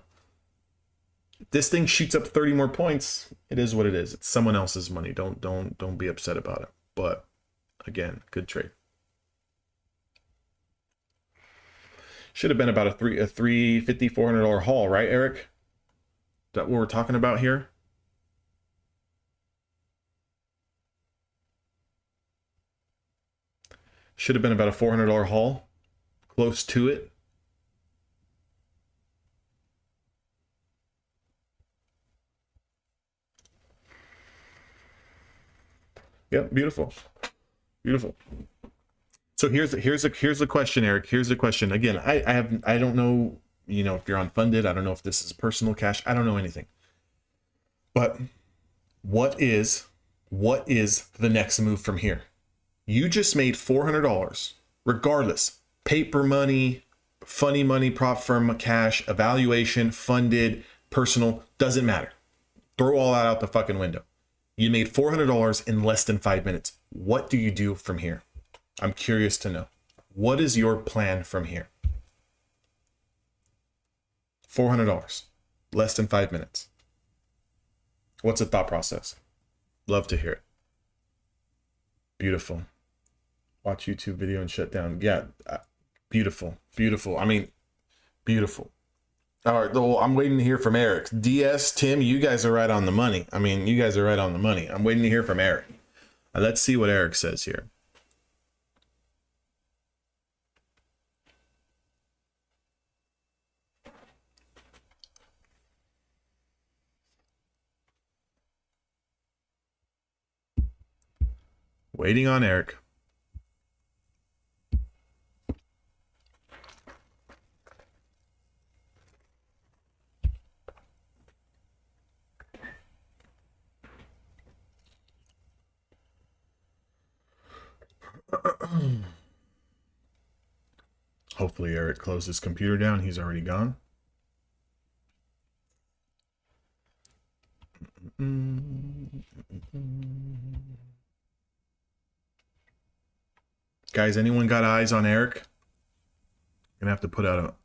this thing shoots up 30 more points, it is what it is. It's someone else's money. Don't be upset about it. But again, good trade. Should have been about a $350, $400 haul, right, Eric? Is that what we're talking about here? Should have been about a $400 haul, close to it. Yep, beautiful, beautiful. So here's the question, Eric. Here's the question. Again, I don't know, if you're unfunded. I don't know if this is personal cash. I don't know anything. But what is the next move from here? You just made $400, regardless. Paper money, funny money, prop firm cash, evaluation, funded, personal, doesn't matter. Throw all that out the fucking window. You made $400 in less than 5 minutes. What do you do from here? I'm curious to know. What is your plan from here? $400, less than 5 minutes. What's the thought process? Love to hear it. Beautiful. Watch YouTube video and shut down. Yeah, beautiful, beautiful. I mean, beautiful. All right, well, I'm waiting to hear from Eric. DS, Tim, you guys are right on the money. I mean, you guys are right on the money. I'm waiting to hear from Eric. Let's see what Eric says here. Waiting on Eric. Hopefully Eric closed his computer down. He's already gone. Guys, anyone got eyes on Eric? Gonna have to put out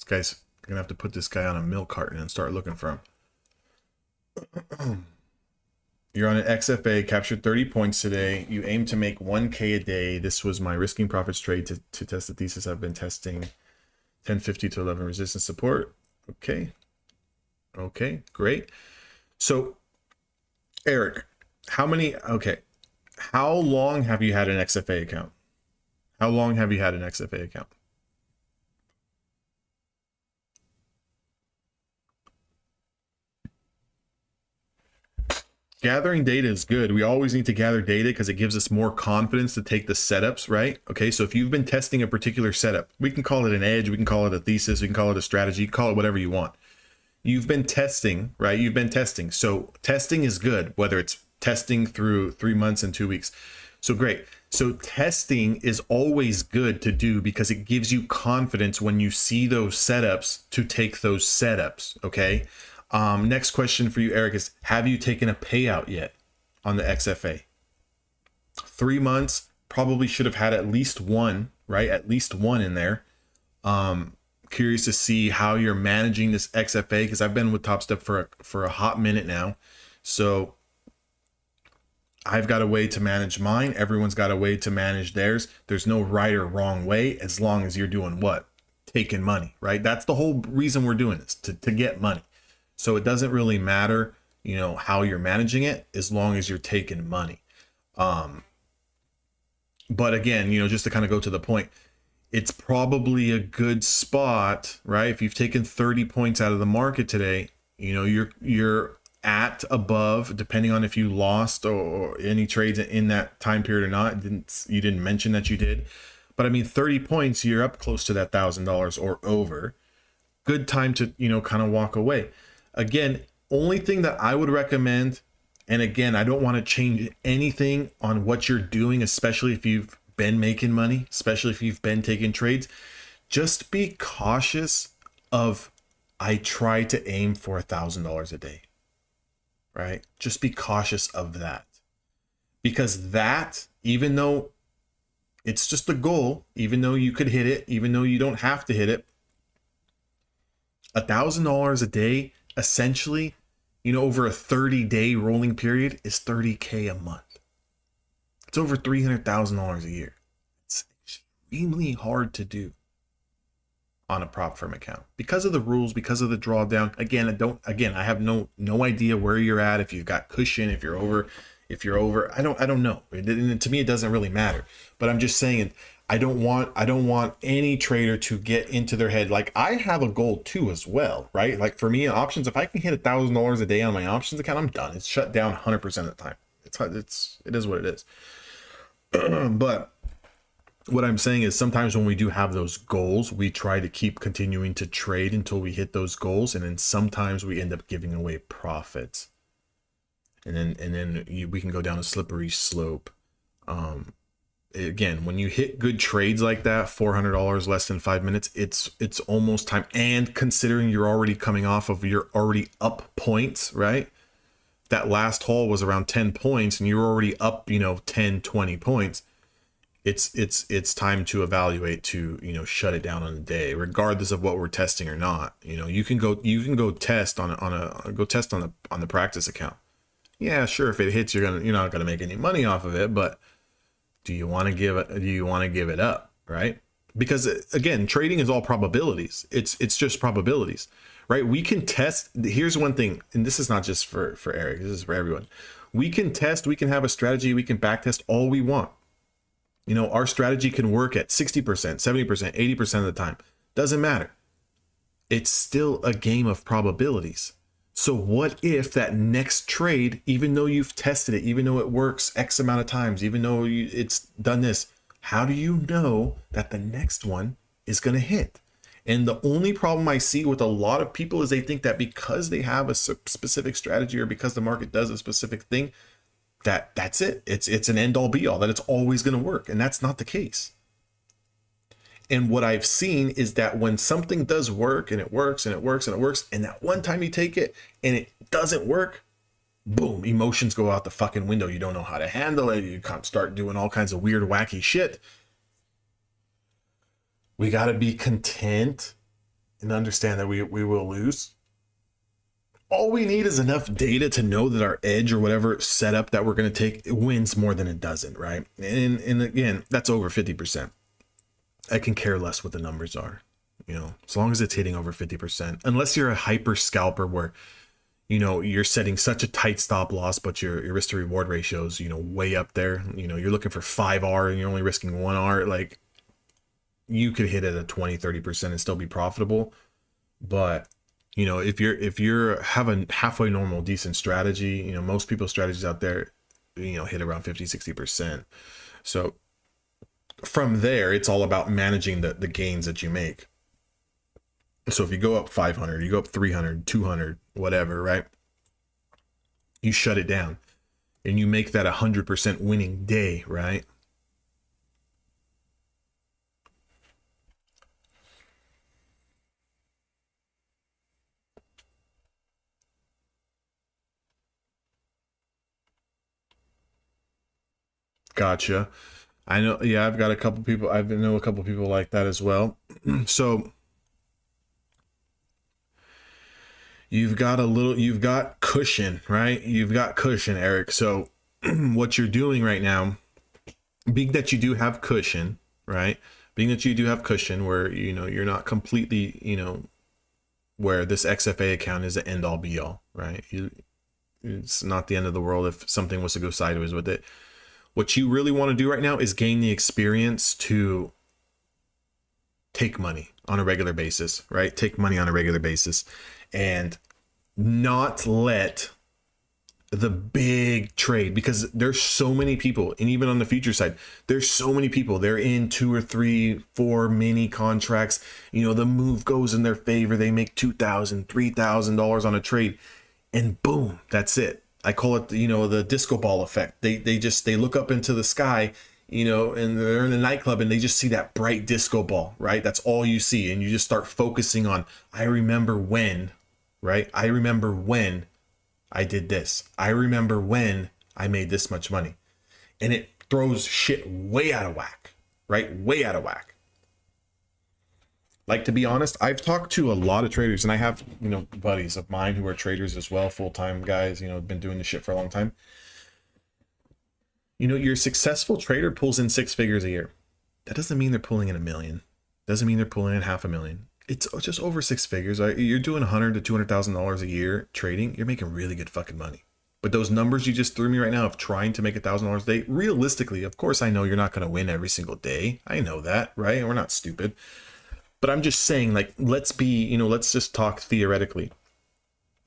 gonna have to put this guy on a milk carton and start looking for him. You're on an XFA, captured 30 points today. You aim to make 1K a day. This was my risking profits trade to test the thesis I've been testing. 1050 to 11 resistance support. Okay. Okay, great. So, Eric, how long have you had an XFA account? How long have you had an XFA account? Gathering data is good. We always need to gather data because it gives us more confidence to take the setups, right? Okay, so if you've been testing a particular setup, we can call it an edge, we can call it a thesis, we can call it a strategy, you can call it whatever you want. You've been testing, right? You've been testing. So testing is good, whether it's testing through 3 months and 2 weeks. So great. So testing is always good to do because it gives you confidence when you see those setups to take those setups, okay? Next question for you, Eric, is have you taken a payout yet on the XFA? 3 months, probably should have had at least one, right? At least one in there. Curious to see how you're managing this XFA, because I've been with Top Step for a hot minute now. So I've got a way to manage mine. Everyone's got a way to manage theirs. There's no right or wrong way, as long as you're doing what? Taking money, right? That's the whole reason we're doing this, to get money. So it doesn't really matter, you know, how you're managing it, as long as you're taking money. But again, you know, just to kind of go to the point, it's probably a good spot, right? If you've taken 30 points out of the market today, you know, you're at above, depending on if you lost or any trades in that time period or not. You didn't mention that you did, but I mean, 30 points, you're up close to that $1,000 or over. Good time to, you know, kind of walk away. Again, only thing that I would recommend, and again, I don't want to change anything on what you're doing, especially if you've been making money, especially if you've been taking trades. Just be cautious of, I try to aim for $1,000 a day, right? Just be cautious of that, because that, even though it's just a goal, even though you could hit it, even though you don't have to hit it, $1,000 a day, essentially, you know, over a 30-day rolling period is $30K a month. It's over $300,000 a year. It's extremely hard to do on a prop firm account because of the rules, because of the drawdown. Again, I have no idea where you're at, if you've got cushion, if you're over, I don't know. To me, it doesn't really matter. But I'm just saying, I don't want any trader to get into their head. Like, I have a goal too as well, right? Like for me, options, if I can hit $1,000 a day on my options account, I'm done. It's shut down 100% of the time. It is what it is. But what I'm saying is, sometimes when we do have those goals, we try to keep continuing to trade until we hit those goals, and then sometimes we end up giving away profits, and then we can go down a slippery slope. Again, when you hit good trades like that, $400 less than 5 minutes, it's almost time. And considering you're already coming off of your already up points, right? That last haul was around 10 points and you're already up, you know, 10, 20 points. It's time to evaluate, to, you know, shut it down on the day, regardless of what we're testing or not. You know, you can go test on the practice account. Yeah, sure. If it hits, you're not gonna make any money off of it, but do you want to give it up, right? Because again, trading is all probabilities. It's just probabilities, right? We can test. Here's one thing, and this is not just for Eric, this is for everyone. We can test, we can have a strategy, we can back test all we want. You know, our strategy can work at 60%, 70%, 80% of the time. Doesn't matter. It's still a game of probabilities. So what if that next trade, even though you've tested it, even though it works X amount of times, even though it's done this, how do you know that the next one is going to hit? And the only problem I see with a lot of people is they think that because they have a specific strategy, or because the market does a specific thing, that's it. It's an end all be all, that it's always going to work. And that's not the case. And what I've seen is that when something does work, and it works and it works and it works, and that one time you take it and it doesn't work, boom, emotions go out the fucking window. You don't know how to handle it. You can't start doing all kinds of weird, wacky shit. We got to be content and understand that we will lose. All we need is enough data to know that our edge, or whatever setup that we're going to take, it wins more than it doesn't, right? And again, that's over 50%. I can care less what the numbers are, you know, as long as it's hitting over 50%, unless you're a hyper scalper where, you know, you're setting such a tight stop loss, but your risk to reward ratio is, you know, way up there. You know, you're looking for 5R and you're only risking 1R. Like, you could hit it at 20-30% and still be profitable. But, you know, if you're have a halfway normal decent strategy, you know, most people's strategies out there, you know, hit around 50-60%. So from there, it's all about managing the gains that you make. So if you go up 500, you go up 300, 200, whatever, right? You shut it down and you make that 100% winning day, right? Gotcha. I know. Yeah, I've got a couple people. I know a couple people like that as well. So you've got cushion, right? You've got cushion, Eric. So what you're doing right now, being that you do have cushion, right? Being that you do have cushion where, you know, you're not completely, you know, where this XFA account is the end all be all, right? It's not the end of the world if something was to go sideways with it. What you really want to do right now is gain the experience to take money on a regular basis, right? Take money on a regular basis and not let the big trade, because there's so many people, and even on the future side, there's so many people, they're in 2 or 3, 4 mini contracts. You know, the move goes in their favor. They make $2,000, $3,000 on a trade, and boom, that's it. I call it, you know, the disco ball effect. They look up into the sky, you know, and they're in a nightclub and they just see that bright disco ball, right? That's all you see. And you just start focusing on, I remember when, right? I remember when I did this. I remember when I made this much money. And it throws shit way out of whack, right? Way out of whack. Like, to be honest, I've talked to a lot of traders, and I have, you know, buddies of mine who are traders as well, full-time guys, you know, been doing this shit for a long time. You know, your successful trader pulls in 6 figures a year. That doesn't mean they're pulling in $1 million. Doesn't mean they're pulling in $500,000. It's just over 6 figures. You're doing $100,000 to $200,000 a year trading. You're making really good fucking money. But those numbers you just threw me right now of trying to make $1,000 a day, realistically, of course, I know you're not going to win every single day. I know that, right? We're not stupid. But I'm just saying, like, let's just talk theoretically.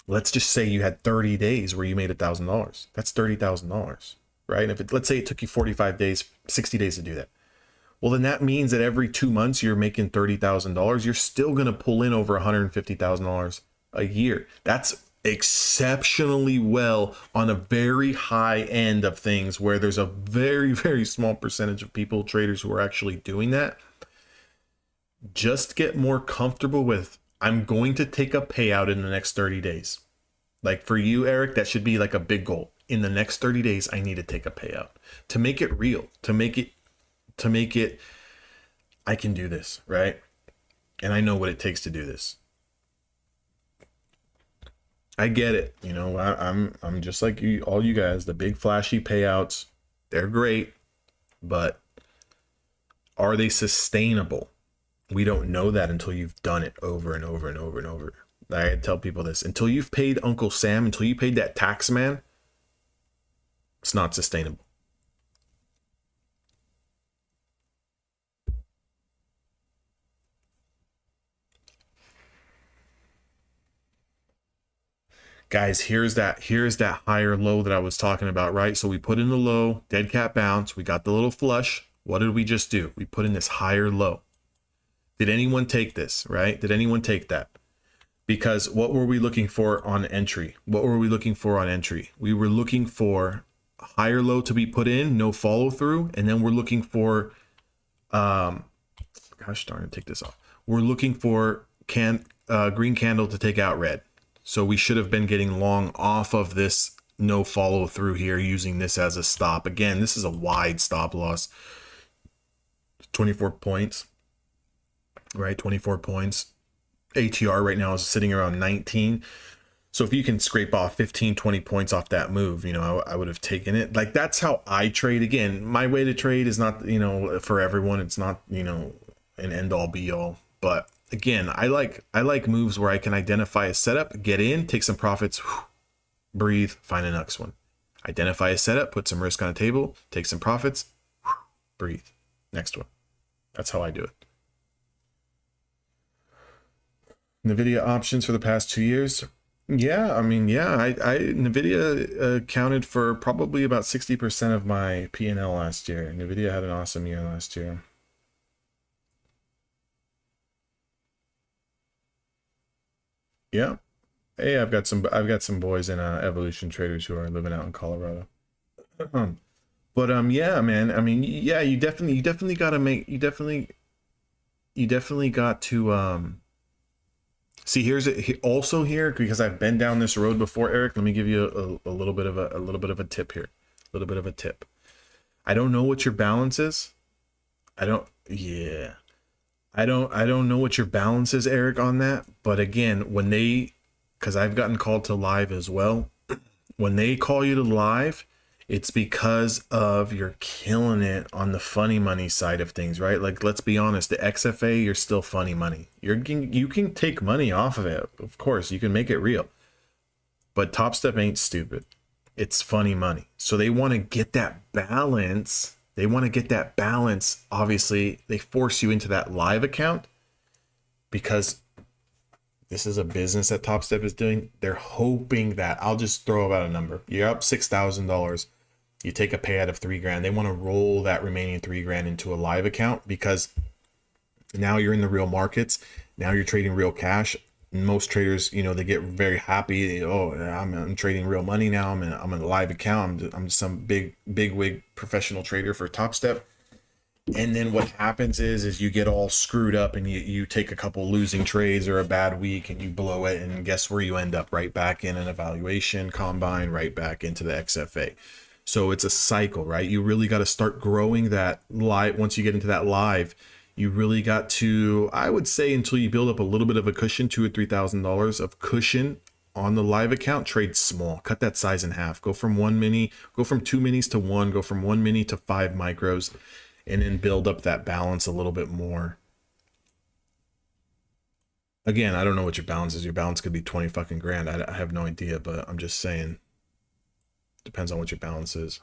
Let's just say you had 30 days where you made $1,000. That's $30,000, right? And if let's say it took you 45 days, 60 days to do that. Well, then that means that every 2 months you're making $30,000. You're still going to pull in over $150,000 a year. That's exceptionally well on a very high end of things, where there's a very, very small percentage of people, traders, who are actually doing that. Just get more comfortable with, I'm going to take a payout in the next 30 days. Like for you, Eric, that should be like a big goal. In the next 30 days, I need to take a payout to make it real, to make it, I can do this, right? And I know what it takes to do this. I get it. You know, I'm just like you, all you guys, the big flashy payouts, they're great, but are they sustainable? We don't know that until you've done it over and over and over and over. I tell people this, until you've paid Uncle Sam, until you paid that tax man, it's not sustainable. Guys, here's that higher low that I was talking about, right? So we put in the low, dead cat bounce, we got the little flush. What did we just do? We put in this higher low. Did anyone take this, right? Did anyone take that? Because what were we looking for on entry? What were we looking for on entry? We were looking for a higher low to be put in, no follow through, and then we're looking for, gosh darn it, take this off. We're looking for green candle to take out red. So we should have been getting long off of this no follow through here, using this as a stop. Again, this is a wide stop loss. 24 points, right? 24 points. ATR right now is sitting around 19. So if you can scrape off 15, 20 points off that move, you know, I would have taken it. Like, that's how I trade. Again, my way to trade is not, you know, for everyone. It's not, you know, an end all be all. But again, I like moves where I can identify a setup, get in, take some profits, whew, breathe, find the next one. Identify a setup, put some risk on the table, take some profits, whew, breathe, next one. That's how I do it. NVIDIA options for the past 2 years. Yeah, I mean, yeah, NVIDIA accounted for probably about 60% of my P&L last year. NVIDIA had an awesome year last year. Yeah. Hey, I've got some boys in Evolution Traders who are living out in Colorado. But yeah, man, I mean, yeah, you definitely got to make, you definitely got to see, here's it also here, because I've been down this road before, Eric. Let me give you a little bit of a tip here. A little bit of a tip. I don't know what your balance is. Yeah. I don't know what your balance is, Eric, on that. But again, when they, because I've gotten called to live as well. When they call you to live, it's because of you're killing it on the funny money side of things, right? Like, let's be honest, the XFA, you're still funny money. You can take money off of it. Of course, you can make it real. But Top Step ain't stupid. It's funny money. So they want to get that balance. They want to get that balance. Obviously, they force you into that live account because this is a business that Top Step is doing. They're hoping that, I'll just throw out a number. You're up $6,000. You take a payout of $3,000. They want to roll that remaining $3,000 into a live account because now you're in the real markets. Now you're trading real cash. Most traders, you know, they get very happy. Oh, I'm trading real money now. I'm in a live account. I'm some big wig professional trader for Top Step. And then what happens is you get all screwed up and you take a couple losing trades or a bad week and you blow it, and guess where you end up? Right back in an evaluation combine, right back into the XFA. So it's a cycle, right? You really got to start growing that live. Once you get into that live, you really got to, I would say, until you build up a little bit of a cushion, $2,000 or $3,000 of cushion on the live account, trade small, cut that size in half, go from 2 minis to 1, go from 1 mini to 5 micros, and then build up that balance a little bit more. Again, I don't know what your balance is. Your balance could be 20 fucking grand. I have no idea, but I'm just saying, depends on what your balance is.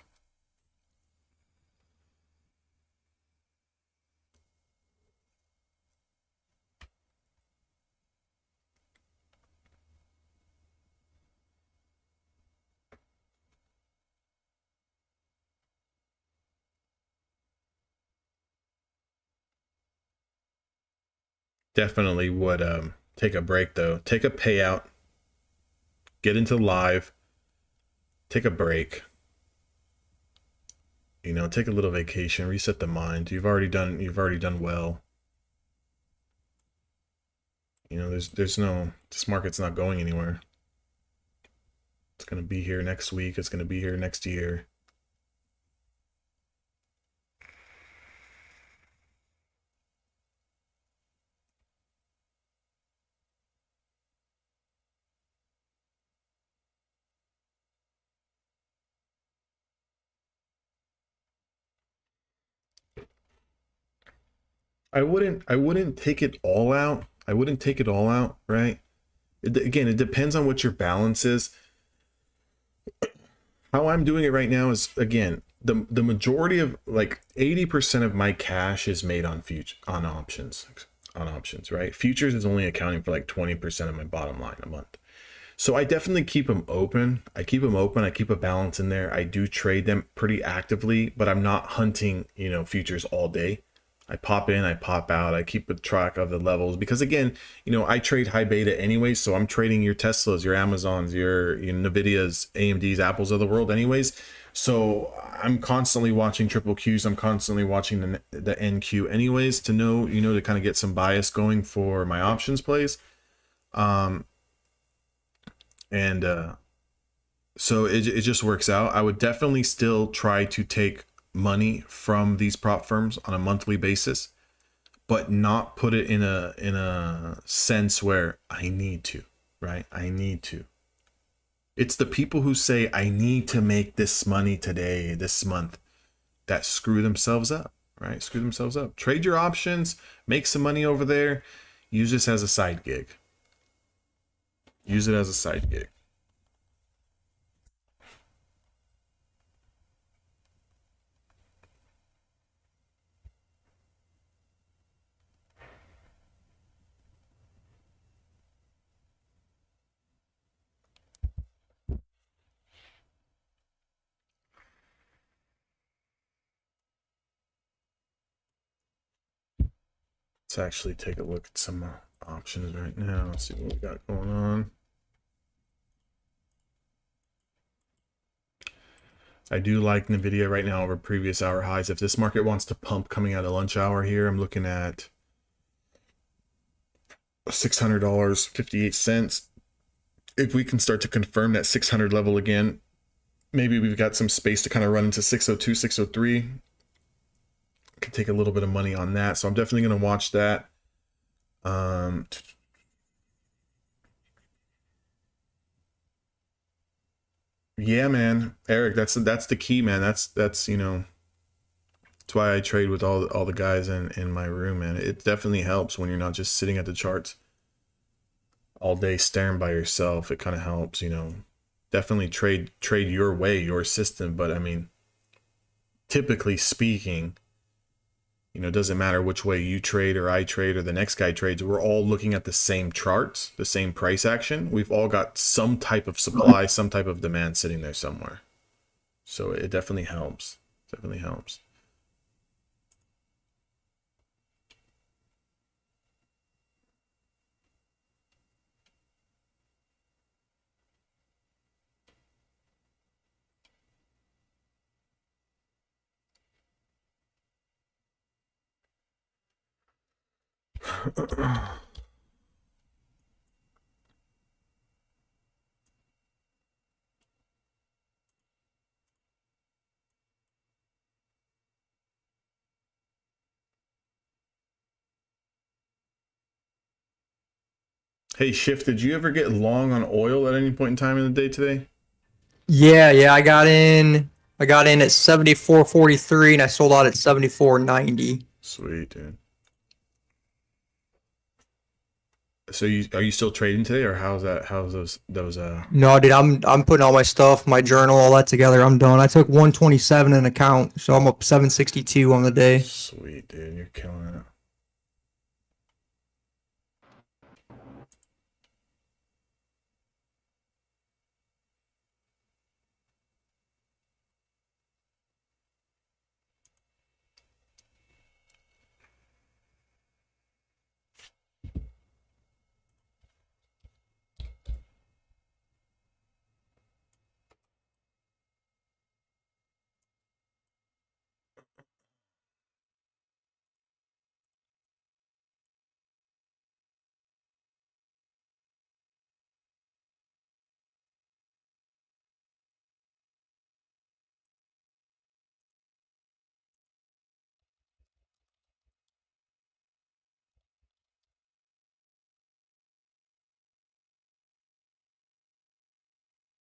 Definitely would take a break though. Take a payout. Get into live. Take a break. You know, take a little vacation, reset the mind. You've already done well. You know, there's no, this market's not going anywhere. It's going to be here next week. It's going to be here next year. I wouldn't take it all out. I wouldn't take it all out, right? Again, it depends on what your balance is. How I'm doing it right now is, again, the majority of, like, 80% of my cash is made on options, right? Futures is only accounting for like 20% of my bottom line a month. So I definitely keep them open. I keep a balance in there. I do trade them pretty actively, but I'm not hunting, you know, futures all day. I pop in, I pop out, I keep a track of the levels because, again, you know, I trade high beta anyways, so I'm trading your Teslas, your Amazons, your Nvidias, AMDs, Apples of the world anyways. So I'm constantly watching triple Qs, I'm constantly watching the NQ anyways to know, you know, to kind of get some bias going for my options plays. So it just works out. I would definitely still try to take money from these prop firms on a monthly basis, but not put it in a sense where I need to, right? I need to. It's the people who say I need to make this money today, this month, that screw themselves up, right? Screw themselves up. Trade your options, make some money over there, use this as a side gig. Use it as a side gig. Let's actually take a look at some options right now. Let's see what we got going on. I do like Nvidia right now over previous hour highs. If this market wants to pump coming out of lunch hour here, I'm looking at $600.58. If we can start to confirm that 600 level again, Maybe we've got some space to kind of run into 602, 603. Could take a little bit of money on that. So I'm definitely going to watch that. Yeah, man, Eric, that's the key, man. That's you know, that's why I trade with all the guys in my room, man. It definitely helps when you're not just sitting at the charts all day staring by yourself. It kind of helps, you know. Definitely trade your way, your system, but I mean, typically speaking, you know, it doesn't matter which way you trade or I trade or the next guy trades. We're all looking at the same charts, the same price action. We've all got some type of supply, some type of demand sitting there somewhere. So it definitely helps. Definitely helps. Hey, Shift, did you ever get long on oil at any point in time in the day today? Yeah, I got in. I got in at 74.43 and I sold out at 74.90. Sweet, dude. So are you still trading today, or how's that? How's those No, dude, I'm putting all my stuff, my journal, all that together. I'm done. I took 127 in account, so I'm up 762 on the day. Sweet, dude, you're killing it.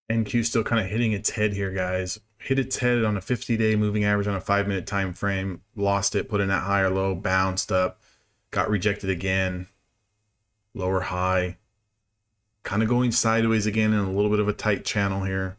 NQ still kind of hitting its head here, guys. Hit its head on a 50-day moving average on a 5-minute time frame. Lost it, put in that higher low, bounced up, got rejected again. Lower high. Kind of going sideways again in a little bit of a tight channel here.